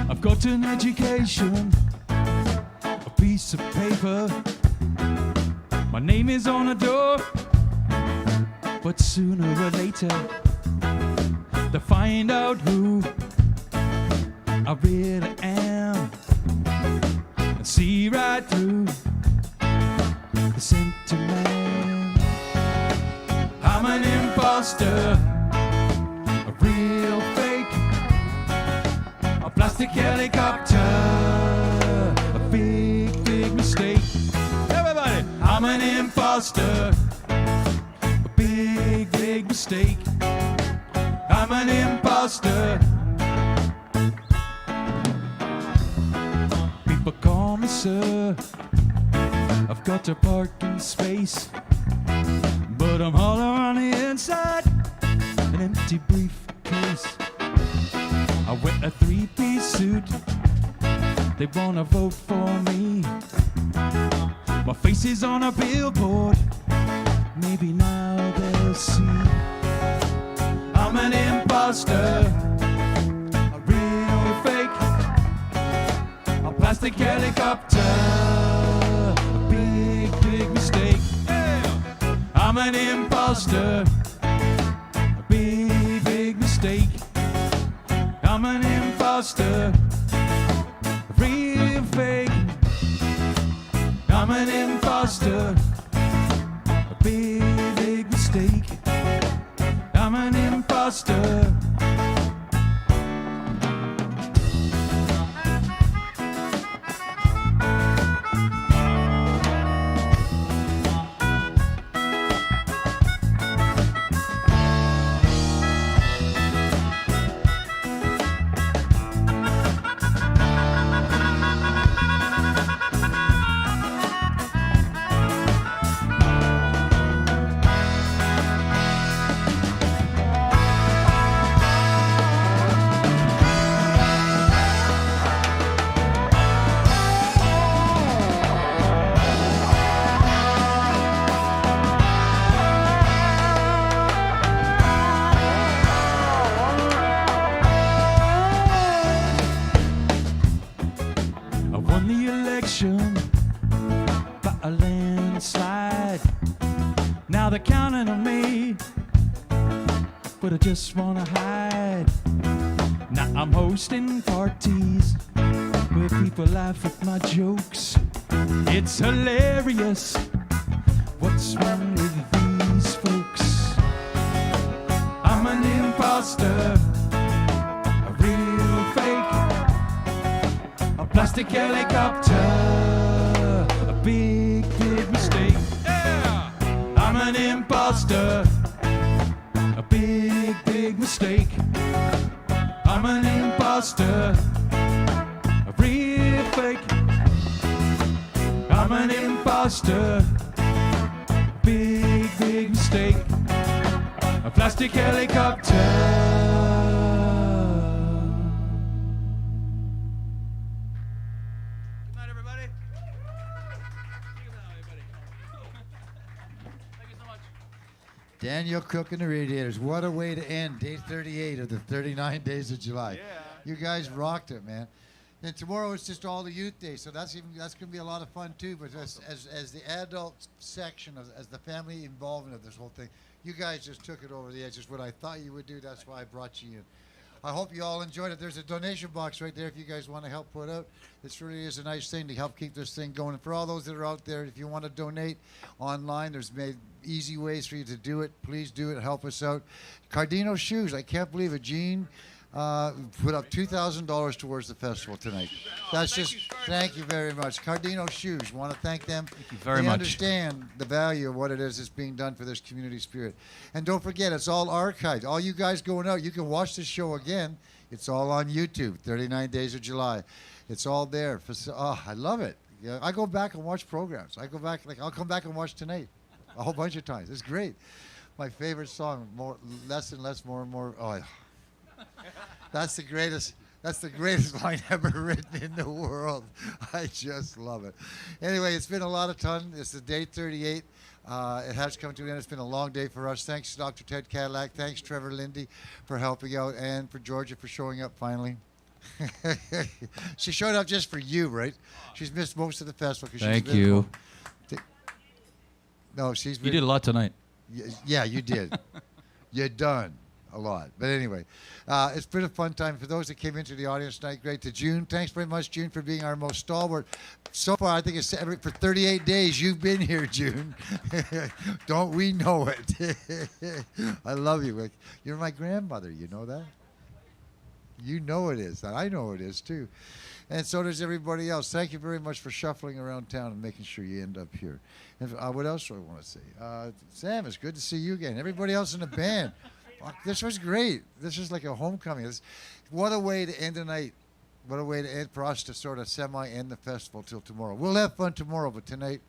I've got an education, a piece of paper. My name is on a door, but sooner or later they'll find out who I really am and see right through the sentiment. I'm an imposter. imposter, a real fake, a plastic helicopter, a big, big mistake. Everybody, I'm an imposter, a big, big mistake. I'm an imposter. People call me sir, I've got a parking space, but I'm hollow on the inside, an empty briefcase. I wear a three-piece suit, they wanna vote for me. My face is on a billboard, maybe now they'll see. I'm an imposter, a real fake, a plastic helicopter, a big, big mistake. I'm an imposter, a big, big mistake. I'm an imposter, a real fake. I'm an imposter, a big, big mistake. I'm an imposter. I won the election by a landslide. Now they're counting on me, but I just wanna hide. Now I'm hosting parties where people laugh at my jokes. It's hilarious. What's wrong with these folks? I'm an imposter, a real fake, a plastic helicopter, a big, big mistake. Yeah! I'm an imposter, a big, big mistake. I'm an imposter, a real fake. I'm an imposter, a big, big mistake. A plastic helicopter. Daniel Cook and the Radiators. What a way to end day 38 of the 39 days of July. Yeah. You guys rocked it, man. And tomorrow is just all the youth day, so that's going to be a lot of fun too. But as the adult section, as the family involvement of this whole thing, you guys just took it over the edge. Just what I thought you would do. That's why I brought you in. I hope you all enjoyed it. There's a donation box right there if you guys want to help put out. This really is a nice thing to help keep this thing going. And for all those that are out there, if you want to donate online, there's made easy ways for you to do it. Please do it. Help us out. Cardino Shoes. I can't believe it. Gene put up $2,000 towards the festival tonight. That's just, thank you very much. Cardino Shoes. Want to thank them. Thank you very they much. understand the value of what it is that's being done for this community spirit. And don't forget, it's all archived. All you guys going out, you can watch this show again. It's all on YouTube, 39 Days of July. It's all there. Oh, I love it. Yeah, I go back and watch programs. I go back, I'll come back and watch tonight a whole bunch of times. It's great. My favorite song, less and less, more and more. Oh, that's the greatest line ever written in the world. I just love it. Anyway, it's been a lot of fun. It's the day 38. It has come to an end. It's been a long day for us. Thanks to Dr. Ted Cadillac. Thanks, Trevor Lindy, for helping out, and for Georgia for showing up finally. She showed up just for you, right? She's missed most of the festival. Thank you. No, she's been. You did a lot tonight. Yeah, you did. You're done. a lot. But anyway, it's been a fun time. For those that came into the audience tonight, great. To June, thanks very much, June, for being our most stalwart. So far, I think it's for 38 days you've been here, June. Don't we know it? I love you. You're my grandmother, you know that? You know it is. I know it is, too. And so does everybody else. Thank you very much for shuffling around town and making sure you end up here. And, what else do I want to say? Sam, it's good to see you again. Everybody else in the band. Fuck, this was great. This is like a homecoming. What a way to end the night. What a way to end for us to sort of semi-end the festival till tomorrow. We'll have fun tomorrow, but tonight,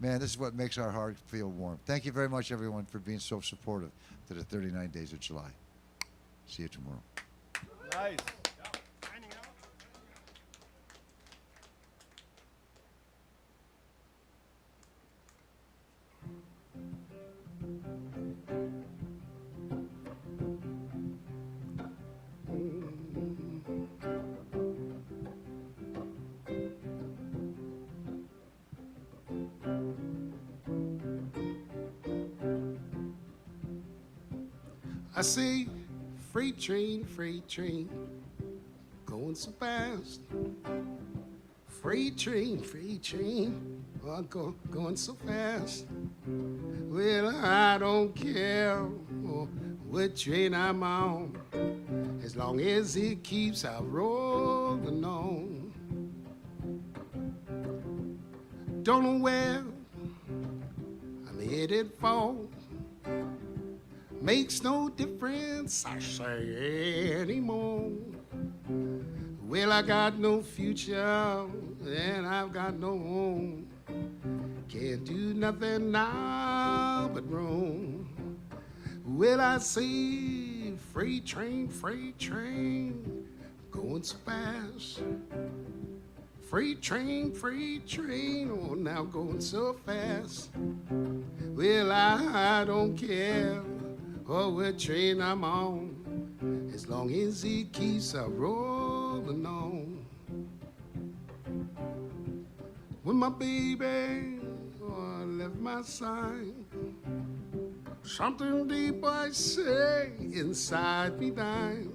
man, this is what makes our heart feel warm. Thank you very much, everyone, for being so supportive to the 39 Days of July. See you tomorrow. Nice. I see freight train, going so fast. Freight train, oh, going so fast. Well, I don't care what train I'm on, as long as it keeps out rolling on. Don't know where I'm headed for. Makes no difference, I say, anymore. Well, I got no future, and I've got no home. Can't do nothing now but roam. Well, I say, freight train, going so fast. Freight train, oh, now going so fast. Well, I don't care what train I'm on, as long as it keeps rolling on. When my baby left my side, something deep I say inside me died.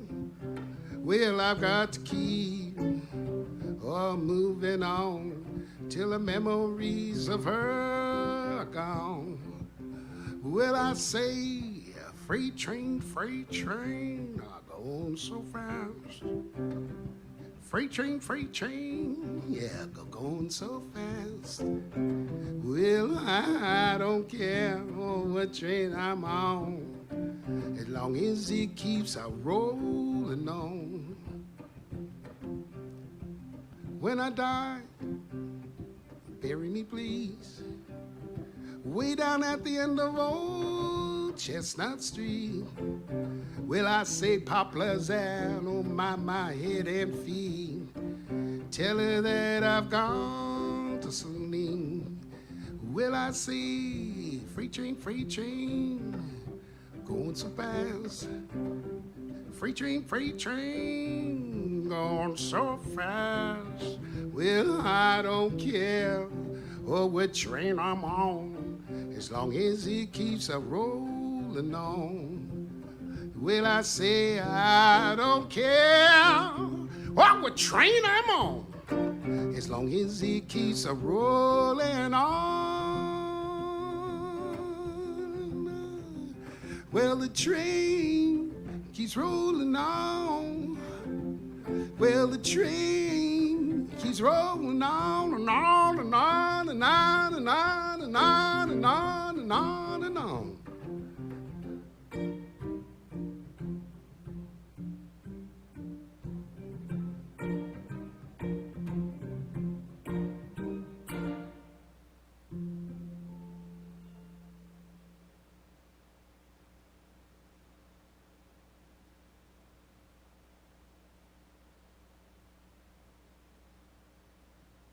Well, I've got to keep moving on till the memories of her are gone. Well, I say, freight train, going so fast. Freight train, yeah, going so fast. Well, I don't care what train I'm on, as long as it keeps rolling on. When I die, bury me please, way down at the end of old Chestnut Street. Well, I say poplars out on my head and feet. Tell her that I've gone to sleep. Well, I say freight train, going so fast. Freight train, going so fast. Well, I don't care what train I'm on, as long as it keeps rolling on. Well, I say I don't care what train I'm on, as long as it keeps rolling on. Well, the train keeps rolling on. Well, the train keeps rolling on and on and on and on and on and on and on and on and on.